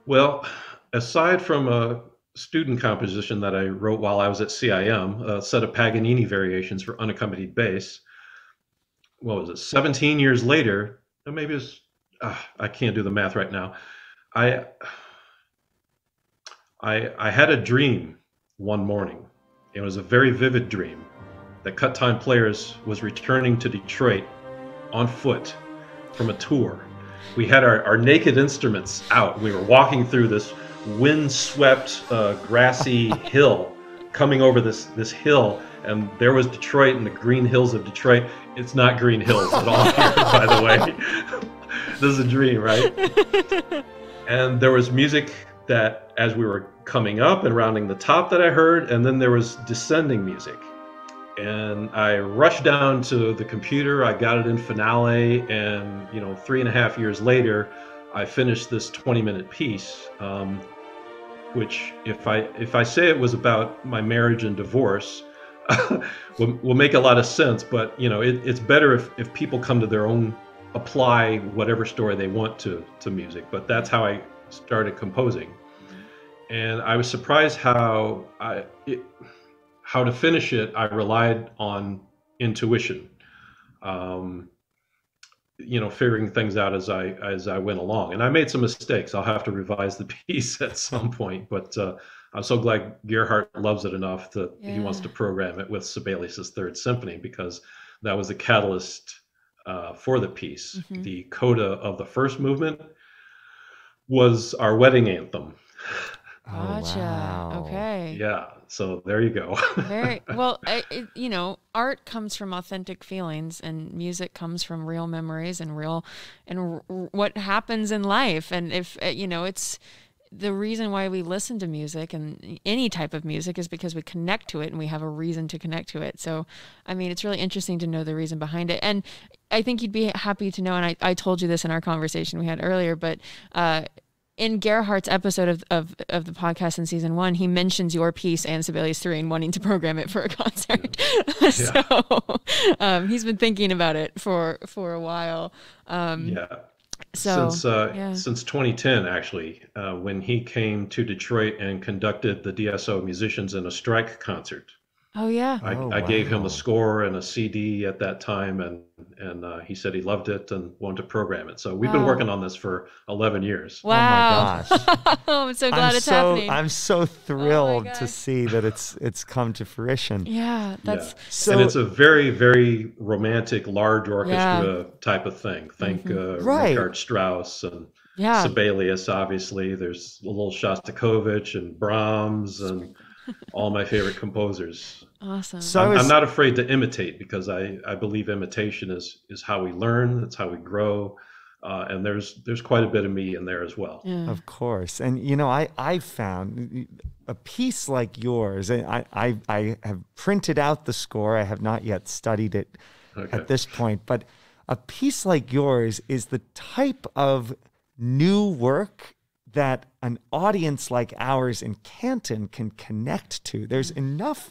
Well, aside from a student composition that I wrote while I was at CIM, a set of Paganini variations for unaccompanied bass, 17 years later, or maybe it's, I can't do the math right now. I had a dream one morning. It was a very vivid dream that Cut Time Players was returning to Detroit on foot from a tour. We had our naked instruments out. We were walking through this wind-swept, grassy hill, coming over this hill, and there was Detroit and the green hills of Detroit. It's not green hills at all here, by the way. This is a dream, right? And there was music that, as we were coming up and rounding the top, that I heard, and then there was descending music. And I rushed down to the computer, I got it in Finale, and 3.5 years later, I finished this 20-minute piece, which if I say it was about my marriage and divorce, will make a lot of sense, but it's better if people come to their own, apply whatever story they want to music. But that's how I started composing. And I was surprised how to finish it, I relied on intuition, figuring things out as I went along. And I made some mistakes. I'll have to revise the piece at some point, but I'm so glad Gerhardt loves it enough that he wants to program it with Sibelius's Third Symphony, because that was the catalyst for the piece. The coda of the first movement was our wedding anthem. Gotcha. wow. Okay. Yeah, so there you go. Very well. You know, art comes from authentic feelings, and music comes from real memories and what happens in life. And if you know, it's the reason why we listen to music and any type of music is because we connect to it and we have a reason to connect to it. So, I mean, it's really interesting to know the reason behind it. And I think you'd be happy to know, and I told you this in our conversation we had earlier, but in Gerhardt's episode of the podcast in season 1, he mentions your piece and Sibelius 3 and wanting to program it for a concert. Yeah. So he's been thinking about it for a while. So Since 2010, actually, when he came to Detroit and conducted the DSO musicians in a strike concert. Oh yeah. I gave him a score and a CD at that time, and he said he loved it and wanted to program it. So we've been working on this for 11 years. Wow. Oh my gosh. I'm so glad it's happening. I'm so thrilled to see that it's come to fruition. Yeah, and it's a very, very romantic, large orchestra type of thing. Think Richard Strauss and Sibelius, obviously. There's a little Shostakovich and Brahms and all my favorite composers. Awesome. So I'm not afraid to imitate, because I believe imitation is how we learn. That's how we grow. And there's quite a bit of me in there as well. Yeah. Of course. And, you know, I found a piece like yours, and I have printed out the score. I have not yet studied it at this point, but a piece like yours is the type of new work that an audience like ours in Canton can connect to. There's enough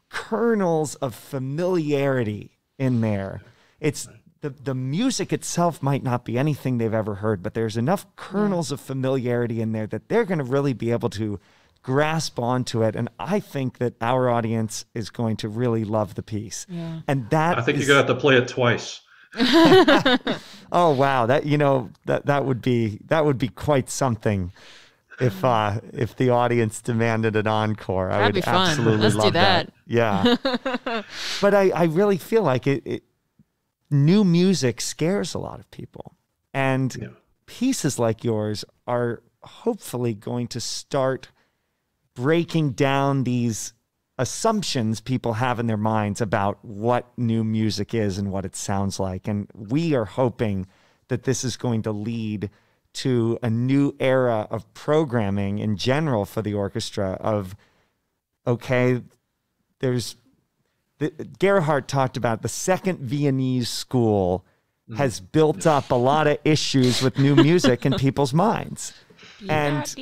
kernels of familiarity in there. It's the music itself might not be anything they've ever heard, but there's enough kernels of familiarity in there that they're going to really be able to grasp onto it. And I think that our audience is going to really love the piece. Yeah. And that I think you're going to have to play it twice. Oh wow, that would be quite something if the audience demanded an encore. I would absolutely Let's love do that. Yeah. But I really feel like new music scares a lot of people, and pieces like yours are hopefully going to start breaking down these assumptions people have in their minds about what new music is and what it sounds like. And we are hoping that this is going to lead to a new era of programming in general for the orchestra of, Gerhardt talked about the second Viennese school has built up a lot of issues with new music in people's minds. And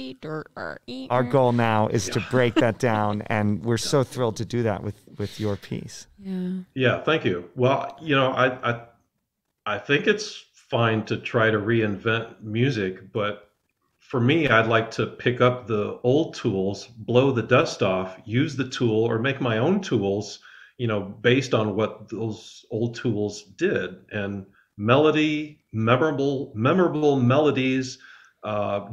our goal now is to break that down, and we're so thrilled to do that with your piece. Yeah, thank you. Well, you know, I think it's fine to try to reinvent music, but for me, I'd like to pick up the old tools, blow the dust off, use the tool, or make my own tools, you know, based on what those old tools did. And melody, memorable melodies,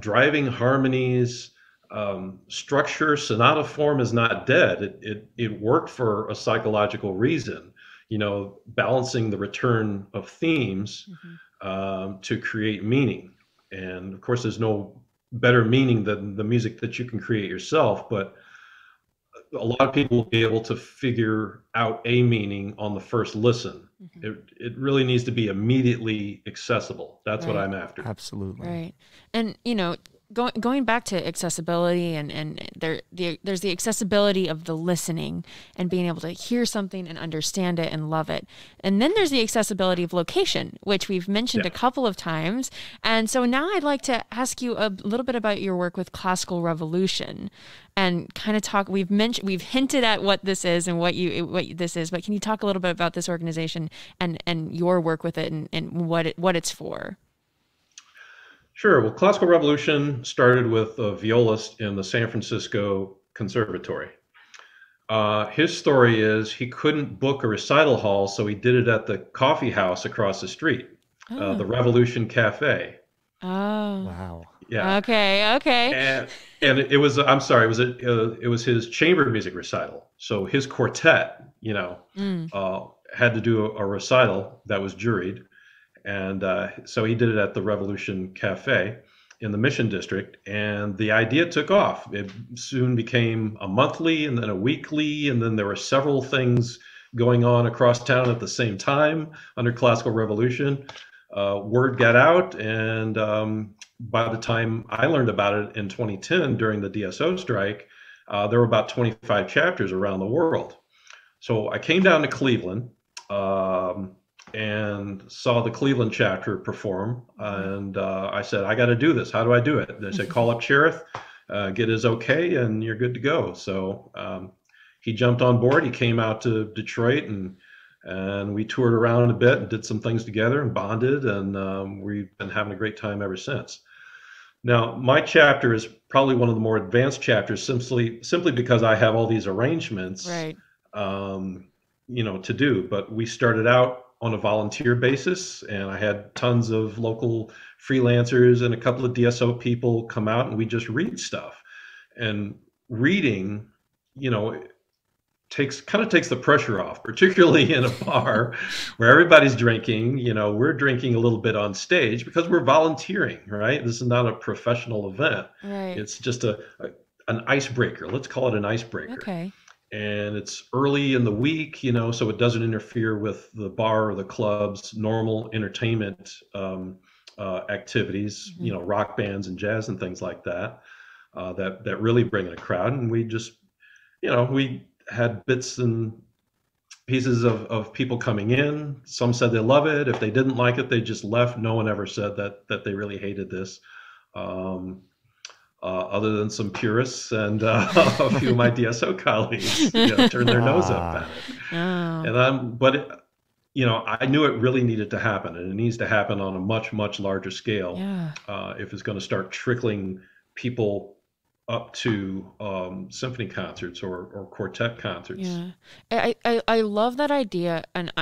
driving harmonies, structure, sonata form is not dead. It worked for a psychological reason, you know, balancing the return of themes to create meaning. And of course, there's no better meaning than the music that you can create yourself, but a lot of people will be able to figure out a meaning on the first listen. It really needs to be immediately accessible. That's what I'm after. Absolutely. Right. And, you know, going back to accessibility and there's the accessibility of the listening and being able to hear something and understand it and love it. And then there's the accessibility of location, which we've mentioned a couple of times. And so now I'd like to ask you a little bit about your work with Classical Revolution and kind of talk. We've hinted at what this is and what this is, but can you talk a little bit about this organization and your work with it and what it's for? Sure. Well, Classical Revolution started with a violist in the San Francisco Conservatory. His story is he couldn't book a recital hall, so he did it at the coffee house across the street, the Revolution Cafe. Oh. Wow. Yeah. Okay. And it was, I'm sorry, it was his chamber music recital. So his quartet, you know, had to do a recital that was juried. And so he did it at the Revolution Cafe in the Mission District, and the idea took off. It soon became a monthly and then a weekly, and then there were several things going on across town at the same time under Classical Revolution. Word got out, and by the time I learned about it in 2010 during the DSO strike, there were about 25 chapters around the world. So I came down to Cleveland and saw the Cleveland chapter perform, and I said, I got to do this. How do I do it? They said, call up Cherith, get his okay, and you're good to go. So he jumped on board. He came out to Detroit, and we toured around a bit and did some things together and bonded, and we've been having a great time ever since. Now, my chapter is probably one of the more advanced chapters, simply because I have all these arrangements, Right. To do. But we started out on a volunteer basis, and I had tons of local freelancers and a couple of DSO people come out, and we just read stuff. And reading, takes the pressure off, particularly in a bar where everybody's drinking. We're drinking a little bit on stage because we're volunteering, right? This is not a professional event. Right. It's just an icebreaker. Let's call it an icebreaker. Okay. And it's early in the week, so it doesn't interfere with the bar or the club's normal entertainment activities, rock bands and jazz and things like that, that really bring in a crowd. And we just, we had bits and pieces of people coming in. Some said they love it. If they didn't like it, they just left. No one ever said that they really hated this. Other than some purists and a few of my DSO colleagues, turned their nose up at it. Oh. I knew it really needed to happen, and it needs to happen on a much, much larger scale. Yeah. If it's going to start trickling people up to symphony concerts or quartet concerts. Yeah. I love that idea, and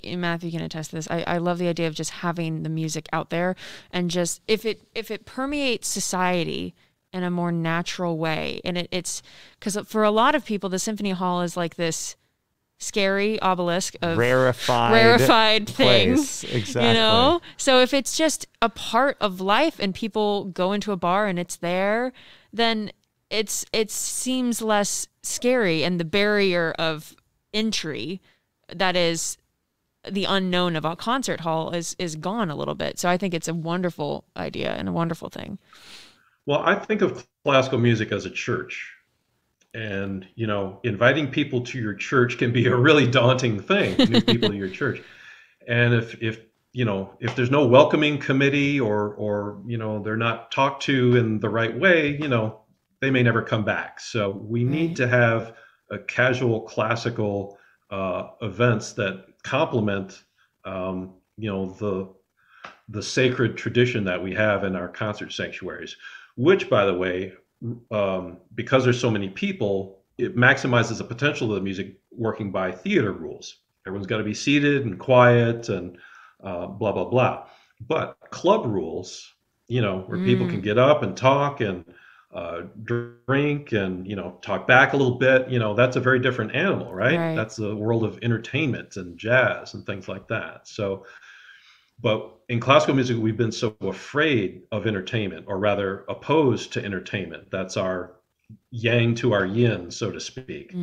Matthew can attest to this. I love the idea of just having the music out there, and just if it permeates society in a more natural way. And it's because for a lot of people, the symphony hall is like this scary obelisk of rarefied things. Exactly. So if it's just a part of life and people go into a bar and it's there, then it seems less scary, and the barrier of entry, that is the unknown of a concert hall, is gone a little bit. So I think it's a wonderful idea and a wonderful thing. Well, I think of classical music as a church. And, inviting people to your church can be a really daunting thing, new people to your church. And if there's no welcoming committee or they're not talked to in the right way, they may never come back. So we need to have a casual classical events that complement, the sacred tradition that we have in our concert sanctuaries, which, by the way, because there's so many people, it maximizes the potential of the music working by theater rules. Everyone's got to be seated and quiet and blah, blah, blah. But club rules, where people can get up and talk and drink and, talk back a little bit, that's a very different animal, right? That's the world of entertainment and jazz and things like that. So, but in classical music, we've been so afraid of entertainment, or rather opposed to entertainment. That's our yang to our yin, so to speak.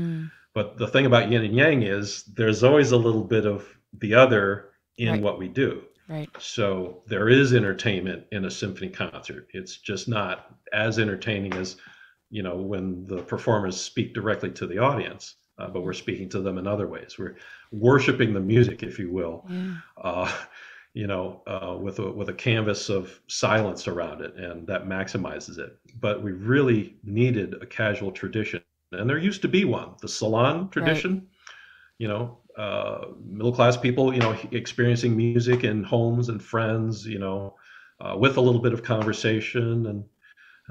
But the thing about yin and yang is there's always a little bit of the other in what we do. Right. So there is entertainment in a symphony concert. It's just not as entertaining as, when the performers speak directly to the audience, but we're speaking to them in other ways. We're worshiping the music, if you will. With a canvas of silence around it, and that maximizes it. But we really needed a casual tradition, and there used to be one, the salon tradition. Middle class people, experiencing music in homes and friends, with a little bit of conversation and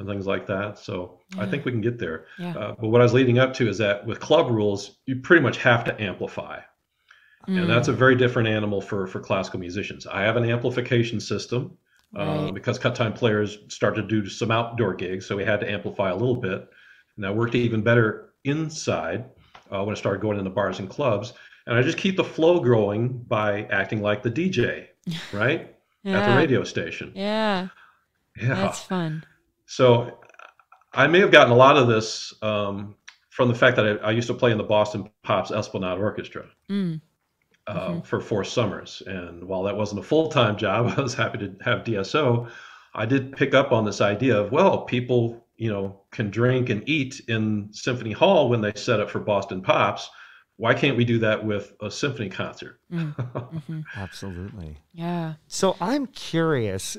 things like that. So I think we can get there. But what I was leading up to is that with club rules, you pretty much have to amplify. And that's a very different animal for classical musicians. I have an amplification system because cut time players started to do some outdoor gigs, so we had to amplify a little bit. And that worked even better inside when I started going into bars and clubs. And I just keep the flow going by acting like the DJ. right? At the Yeah. radio station. Yeah. Yeah. That's fun. So I may have gotten a lot of this from the fact that I used to play in the Boston Pops Esplanade Orchestra Mm. Mm-hmm. for 4 summers. And while that wasn't a full-time job, I was happy to have DSO. I did pick up on this idea of, well, people, can drink and eat in Symphony Hall when they set up for Boston Pops. Why can't we do that with a symphony concert? Mm. Mm-hmm. Absolutely. Yeah. So I'm curious,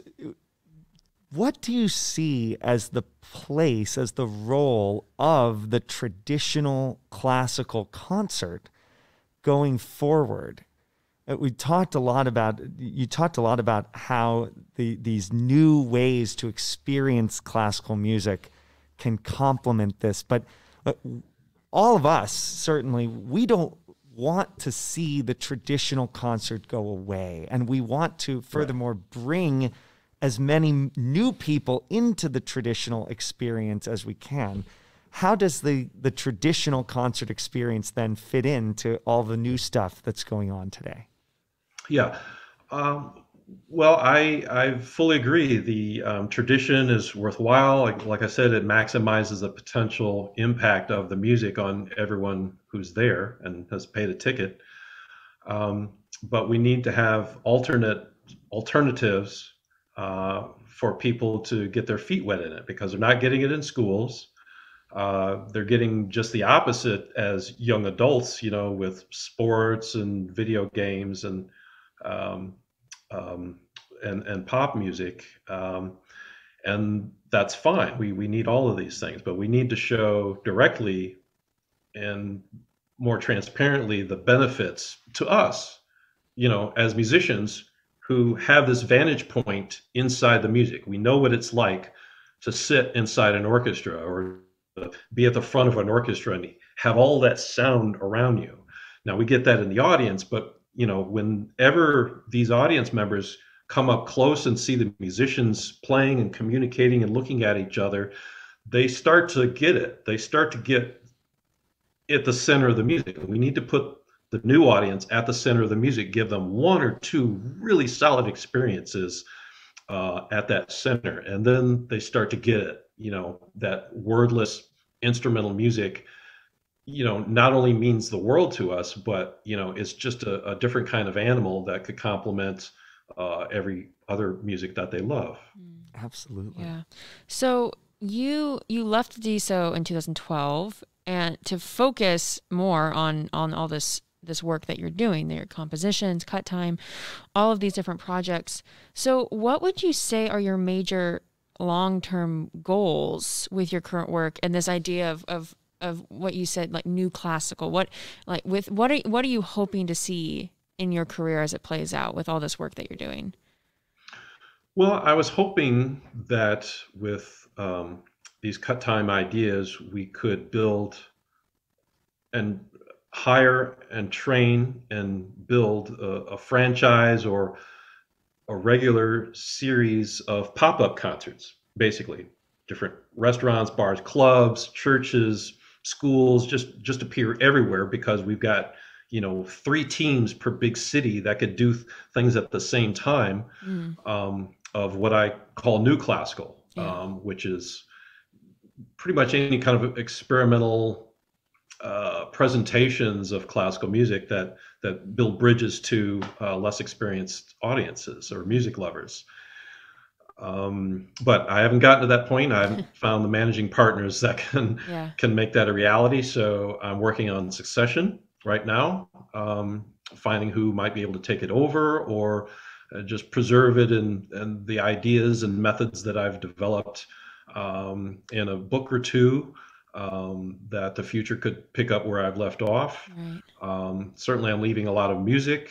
what do you see as the place, as the role of the traditional classical concert going forward? You talked a lot about how these new ways to experience classical music can complement this, but all of us, certainly, we don't want to see the traditional concert go away, and we want to furthermore bring as many new people into the traditional experience as we can. How does the traditional concert experience then fit into all the new stuff that's going on today? Yeah. Well, I fully agree. The tradition is worthwhile. Like I said, it maximizes the potential impact of the music on everyone who's there and has paid a ticket. But we need to have alternatives for people to get their feet wet in it, because they're not getting it in schools. They're getting just the opposite as young adults, with sports and video games and pop music, and that's fine. We need all of these things, but we need to show directly and more transparently the benefits to us, as musicians who have this vantage point inside the music. We know what it's like to sit inside an orchestra or be at the front of an orchestra and have all that sound around you. Now we get that in the audience, but whenever these audience members come up close and see the musicians playing and communicating and looking at each other, they start to get it. They start to get at the center of the music. We need to put the new audience at the center of the music, give them one or two really solid experiences at that center. And then they start to get it, that wordless instrumental music, not only means the world to us, but, it's just a different kind of animal that could complement every other music that they love. Absolutely. Yeah. So you left DSO in 2012 and to focus more on all this work that you're doing, your compositions, cut time, all of these different projects. So what would you say are your major long-term goals with your current work and this idea of what you said, like new classical? What are you hoping to see in your career as it plays out with all this work that you're doing? Well, I was hoping that with these cut time ideas, we could build and hire and train and build a franchise or a regular series of pop-up concerts, basically different restaurants, bars, clubs, churches, schools, just appear everywhere, because we've got 3 teams per big city that could do things at the same time, of what I call new classical, which is pretty much any kind of experimental presentations of classical music that build bridges to less experienced audiences or music lovers. But I haven't gotten to that point. I haven't found the managing partners that can make that a reality. So I'm working on succession right now, finding who might be able to take it over or just preserve it and the ideas and methods that I've developed in a book or two, that the future could pick up where I've left off. Right. Certainly I'm leaving a lot of music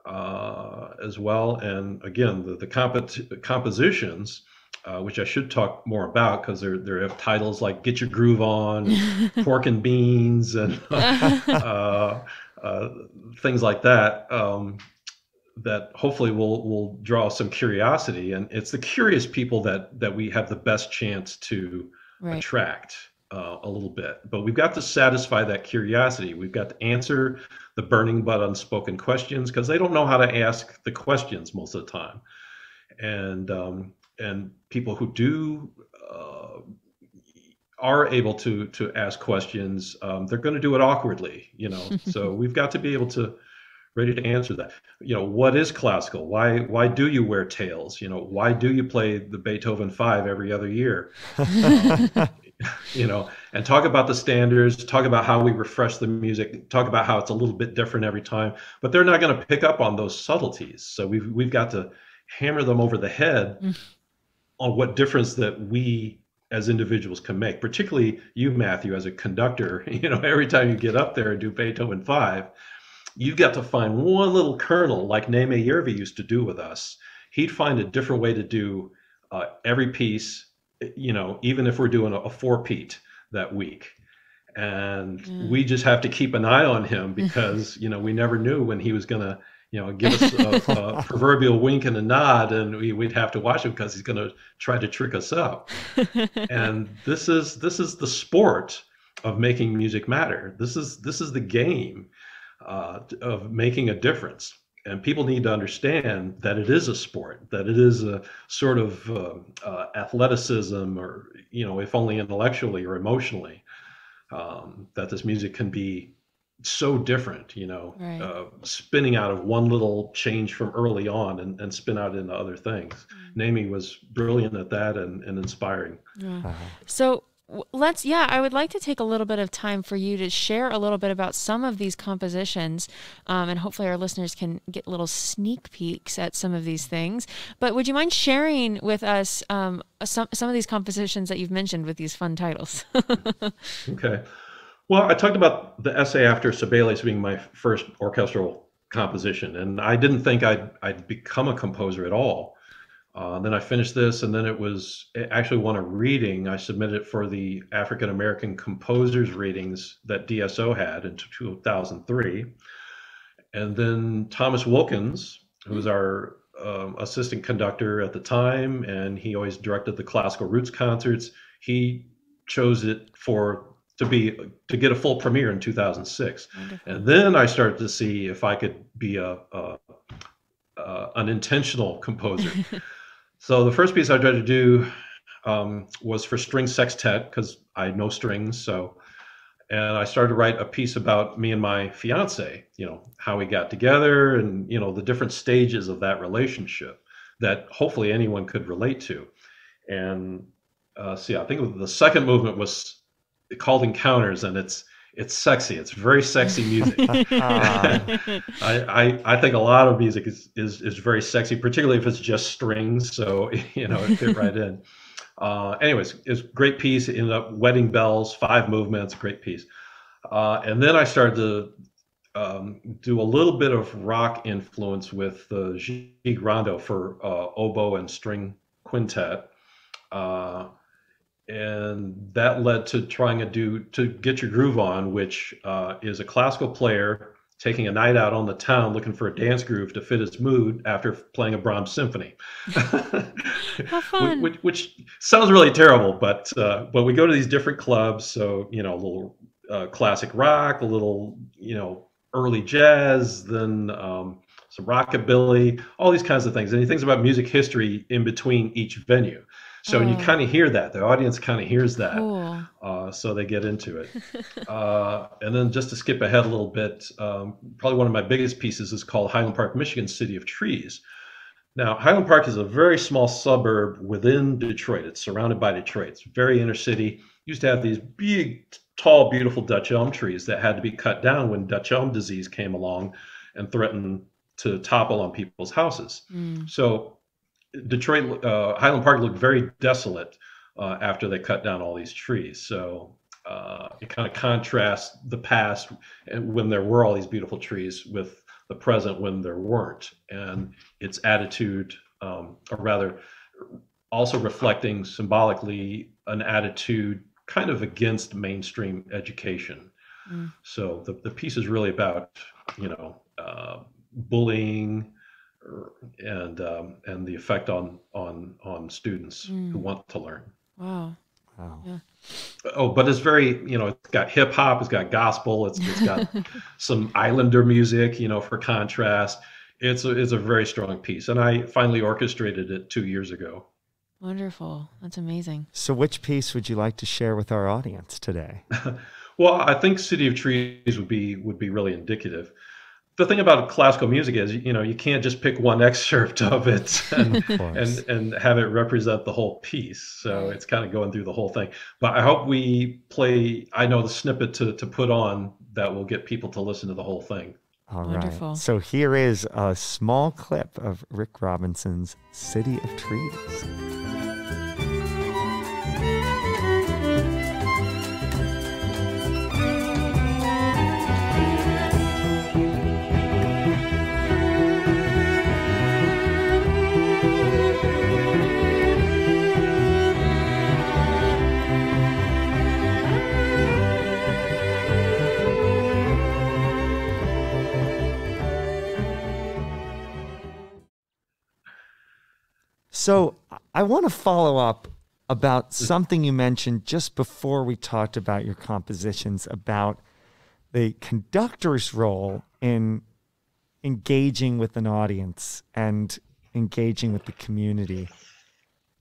as well. And again, the compositions, which I should talk more about, because they have titles like Get Your Groove On, Pork and Beans, and things like that, that hopefully will draw some curiosity. And it's the curious people that we have the best chance to attract. a little bit, but we've got to satisfy that curiosity. We've got to answer the burning but unspoken questions, because they don't know how to ask the questions most of the time. And people who do are able to ask questions, they're going to do it awkwardly, So we've got to be able to ready to answer that. What is classical? Why do you wear tails? Why do you play the Beethoven 5 every other year? And talk about the standards, talk about how we refresh the music, talk about how it's a little bit different every time, but they're not going to pick up on those subtleties. So we've got to hammer them over the head on what difference that we as individuals can make, particularly you, Matthew, as a conductor. Every time you get up there and do Beethoven 5, you've got to find one little kernel, like Neme Yervi used to do with us. He'd find a different way to do every piece, even if we're doing a four-peat that week. And we just have to keep an eye on him, because, we never knew when he was going to, give us a proverbial wink and a nod, and we'd have to watch him, because he's going to try to trick us up. And this is the sport of making music matter. This is the game of making a difference. And people need to understand that it is a sport, that it is a sort of athleticism, or, if only intellectually or emotionally, that this music can be so different, Right. Spinning out of one little change from early on and spin out into other things. Nami was brilliant at that and inspiring. Yeah. So I would like to take a little bit of time for you to share a little bit about some of these compositions, and hopefully our listeners can get little sneak peeks at some of these things. But would you mind sharing with us some of these compositions that you've mentioned with these fun titles? Okay. Well, I talked about the Essay After Sibelius being my first orchestral composition, and I didn't think I'd become a composer at all. Then I finished this, and then it actually won a reading. I submitted it for the African American Composers Readings that DSO had in 2003. And then Thomas Wilkins, who was our assistant conductor at the time, and he always directed the classical roots concerts, he chose it to get a full premiere in 2006. Wonderful. And then I started to see if I could be an intentional composer. So the first piece I tried to do was for string sextet, because I know strings. And I started to write a piece about me and my fiance, how we got together, and the different stages of that relationship that hopefully anyone could relate to. And I think the second movement was called Encounters, and it's sexy. It's very sexy music. I think a lot of music is very sexy, particularly if it's just strings. So it fit right in. Anyways, it's a great piece. It ended up Wedding Bells, 5 movements, great piece. And then I started to do a little bit of rock influence with the Gigue Rondo for oboe and string quintet. And that led to trying to Get Your Groove On, which is a classical player taking a night out on the town looking for a dance groove to fit his mood after playing a Brahms symphony. How fun. Which sounds really terrible, but we go to these different clubs. So, a little classic rock, a little, early jazz, then some rockabilly, all these kinds of things. And he thinks about music history in between each venue. So you kind of hear that. The audience kind of hears that. Cool. So they get into it. And then just to skip ahead a little bit, probably one of my biggest pieces is called Highland Park, Michigan, City of Trees. Now, Highland Park is a very small suburb within Detroit. It's surrounded by Detroit. It's very inner city. Used to have these big, tall, beautiful Dutch elm trees that had to be cut down when Dutch elm disease came along and threatened to topple on people's houses. So Detroit, Highland Park looked very desolate after they cut down all these trees. So it kind of contrasts the past when there were all these beautiful trees with the present when there weren't. And its attitude, or rather, also reflecting symbolically an attitude kind of against mainstream education. So the piece is really about, bullying, and the effect on students who want to learn. Wow. Wow. Yeah. Oh, but it's very, it's got hip hop, it's got gospel, it's got some Islander music, for contrast. It's a very strong piece, and I finally orchestrated it 2 years ago. Wonderful. That's amazing. So which piece would you like to share with our audience today? Well, I think City of Trees would be really indicative. The thing about classical music is, you can't just pick one excerpt of it and have it represent the whole piece. So it's kind of going through the whole thing. But I hope we play, the snippet to put on that will get people to listen to the whole thing. All Wonderful. right. So here is a small clip of Rick Robinson's City of Trees. So I want to follow up about something you mentioned just before we talked about your compositions, about the conductor's role in engaging with an audience and engaging with the community.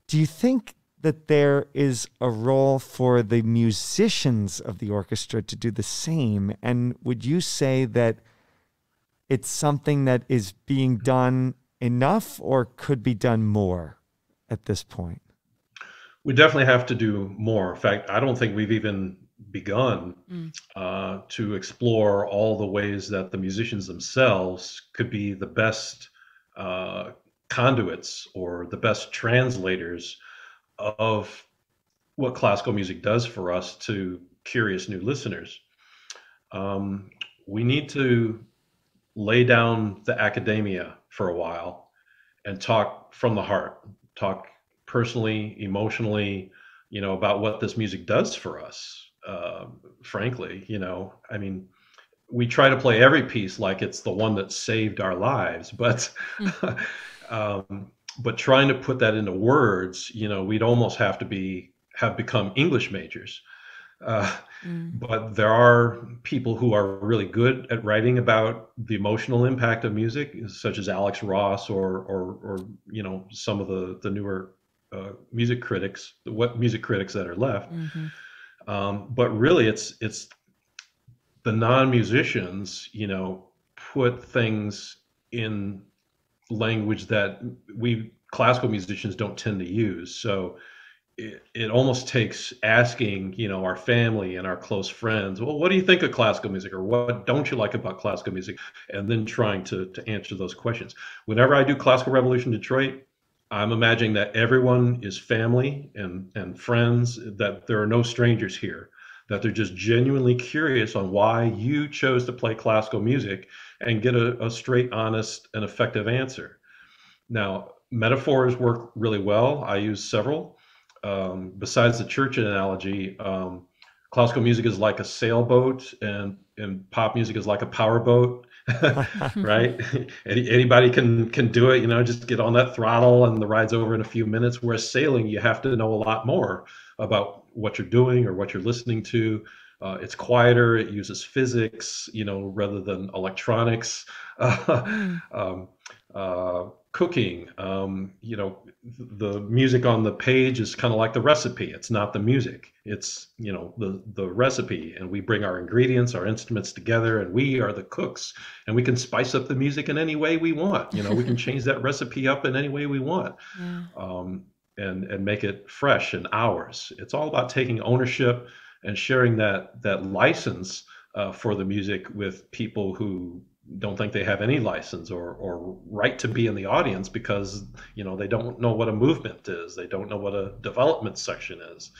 Do you think that there is a role for the musicians of the orchestra to do the same? And would you say that it's something that is being done enough or could be done more at this point? We definitely have to do more. In fact, I don't think we've even begun to explore all the ways that the musicians themselves could be the best conduits or the best translators of what classical music does for us to curious new listeners. We need to lay down the academia for a while and talk from the heart, talk personally, emotionally, about what this music does for us. Frankly, we try to play every piece like it's the one that saved our lives, but but trying to put that into words, we'd almost have become English majors. But there are people who are really good at writing about the emotional impact of music, such as Alex Ross or some of the newer music critics that are left. But really, it's the non-musicians, put things in language that we classical musicians don't tend to use. So it almost takes asking, our family and our close friends, well, what do you think of classical music, or what don't you like about classical music? And then trying to answer those questions. Whenever I do Classical Revolution Detroit, I'm imagining that everyone is family and friends, that there are no strangers here, that they're just genuinely curious on why you chose to play classical music and get a straight, honest, and effective answer. Now, metaphors work really well. I use several. Besides the church analogy, classical music is like a sailboat and pop music is like a powerboat, right? Anybody can do it, just get on that throttle and the ride's over in a few minutes. Whereas sailing, you have to know a lot more about what you're doing or what you're listening to. It's quieter. It uses physics, rather than electronics. Cooking, the music on the page is kind of like the recipe. It's not the music. It's, the recipe, and we bring our ingredients, our instruments together, and we are the cooks, and we can spice up the music in any way we want. We can change that recipe up in any way we want, and make it fresh and ours. It's all about taking ownership and sharing that license for the music with people who don't think they have any license or right to be in the audience, because they don't know what a movement is, they don't know what a development section is.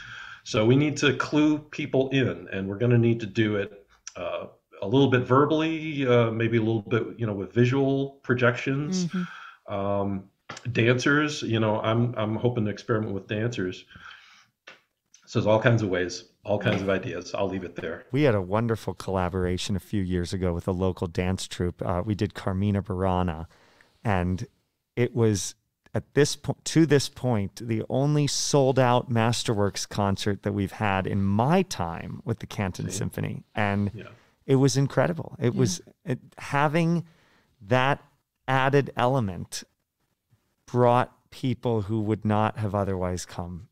So we need to clue people in, and we're going to need to do it a little bit verbally, maybe a little bit with visual projections. Dancers, I'm hoping to experiment with dancers. So there's all kinds of ways, all kinds of ideas. I'll leave it there. We had a wonderful collaboration a few years ago with a local dance troupe. We did Carmina Burana, and it was to this point, the only sold out masterworks concert that we've had in my time with the Canton Symphony. And it was incredible. It was having that added element brought people who would not have otherwise come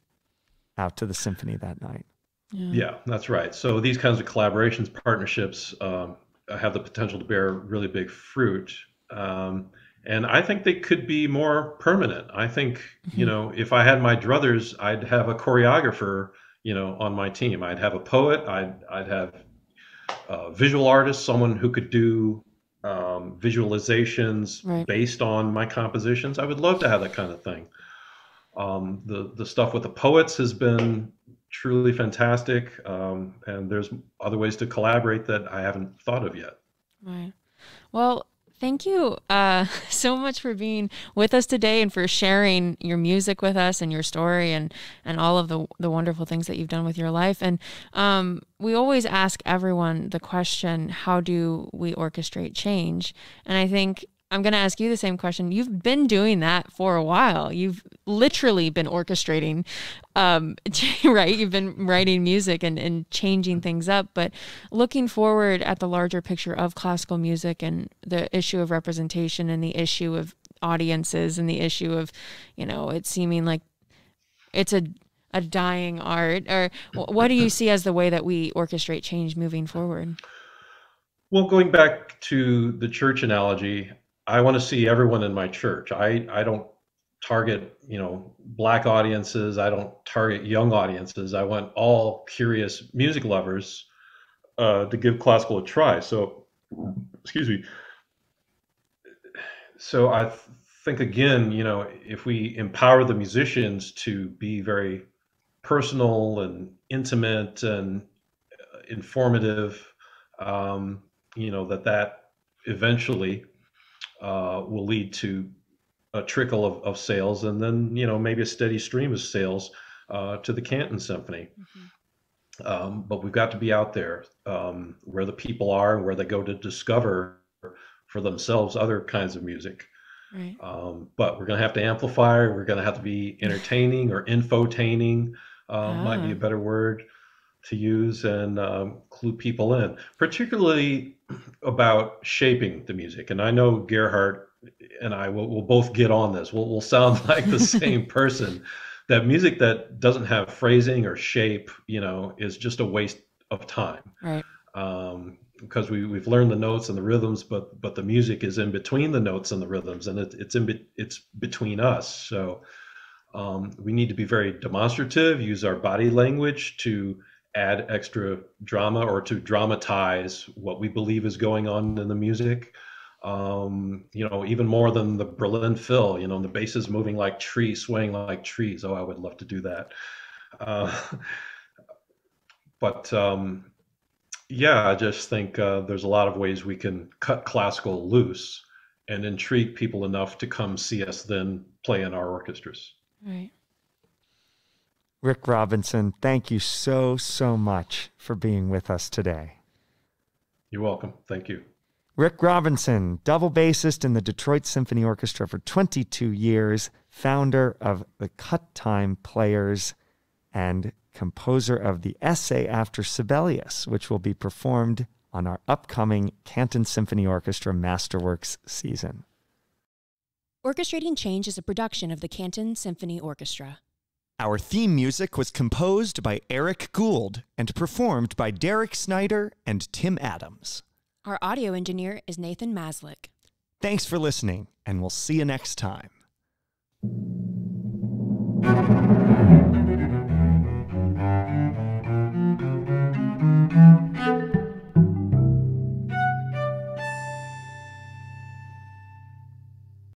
out to the symphony that night. Yeah, that's right. So these kinds of collaborations, partnerships, have the potential to bear really big fruit. And I think they could be more permanent. I think, if I had my druthers, I'd have a choreographer, on my team. I'd have a poet. I'd have a visual artist, someone who could do visualizations based on my compositions. I would love to have that kind of thing. The stuff with the poets has been truly fantastic, and there's other ways to collaborate that I haven't thought of yet. Right. Well, thank you so much for being with us today and for sharing your music with us and your story and all of the wonderful things that you've done with your life. And we always ask everyone the question, how do we orchestrate change? And I think I'm going to ask you the same question. You've been doing that for a while. You've literally been orchestrating, right? You've been writing music and changing things up. But looking forward at the larger picture of classical music and the issue of representation and the issue of audiences and the issue of, it seeming like it's a dying art, or what do you see as the way that we orchestrate change moving forward? Well, going back to the church analogy, I want to see everyone in my church. I don't target, Black audiences. I don't target young audiences. I want all curious music lovers to give classical a try. So, excuse me. So I think, again, if we empower the musicians to be very personal and intimate and informative, that eventually will lead to a trickle of sales, and then maybe a steady stream of sales to the Canton Symphony. But we've got to be out there where the people are and where they go to discover for themselves other kinds of music. Right. But we're going to have to amplify. We're going to have to be entertaining, or infotaining might be a better word to use, and clue people in, particularly about shaping the music. And I know Gerhard and I will both get on this. We'll sound like the same person. That music that doesn't have phrasing or shape, is just a waste of time. Right. Because we've learned the notes and the rhythms, but the music is in between the notes and the rhythms, and it's between us. So we need to be very demonstrative, use our body language to add extra drama or to dramatize what we believe is going on in the music. Even more than the Berlin Phil, the bass is moving like trees, swaying like trees. Oh, I would love to do that. I just think there's a lot of ways we can cut classical loose and intrigue people enough to come see us then play in our orchestras. Right. Rick Robinson, thank you so much for being with us today. You're welcome. Thank you. Rick Robinson, double bassist in the Detroit Symphony Orchestra for 22 years, founder of the Cut Time Players, and composer of the Essay After Sibelius, which will be performed on our upcoming Canton Symphony Orchestra Masterworks season. Orchestrating Change is a production of the Canton Symphony Orchestra. Our theme music was composed by Eric Gould and performed by Derek Snyder and Tim Adams. Our audio engineer is Nathan Maslick. Thanks for listening, and we'll see you next time.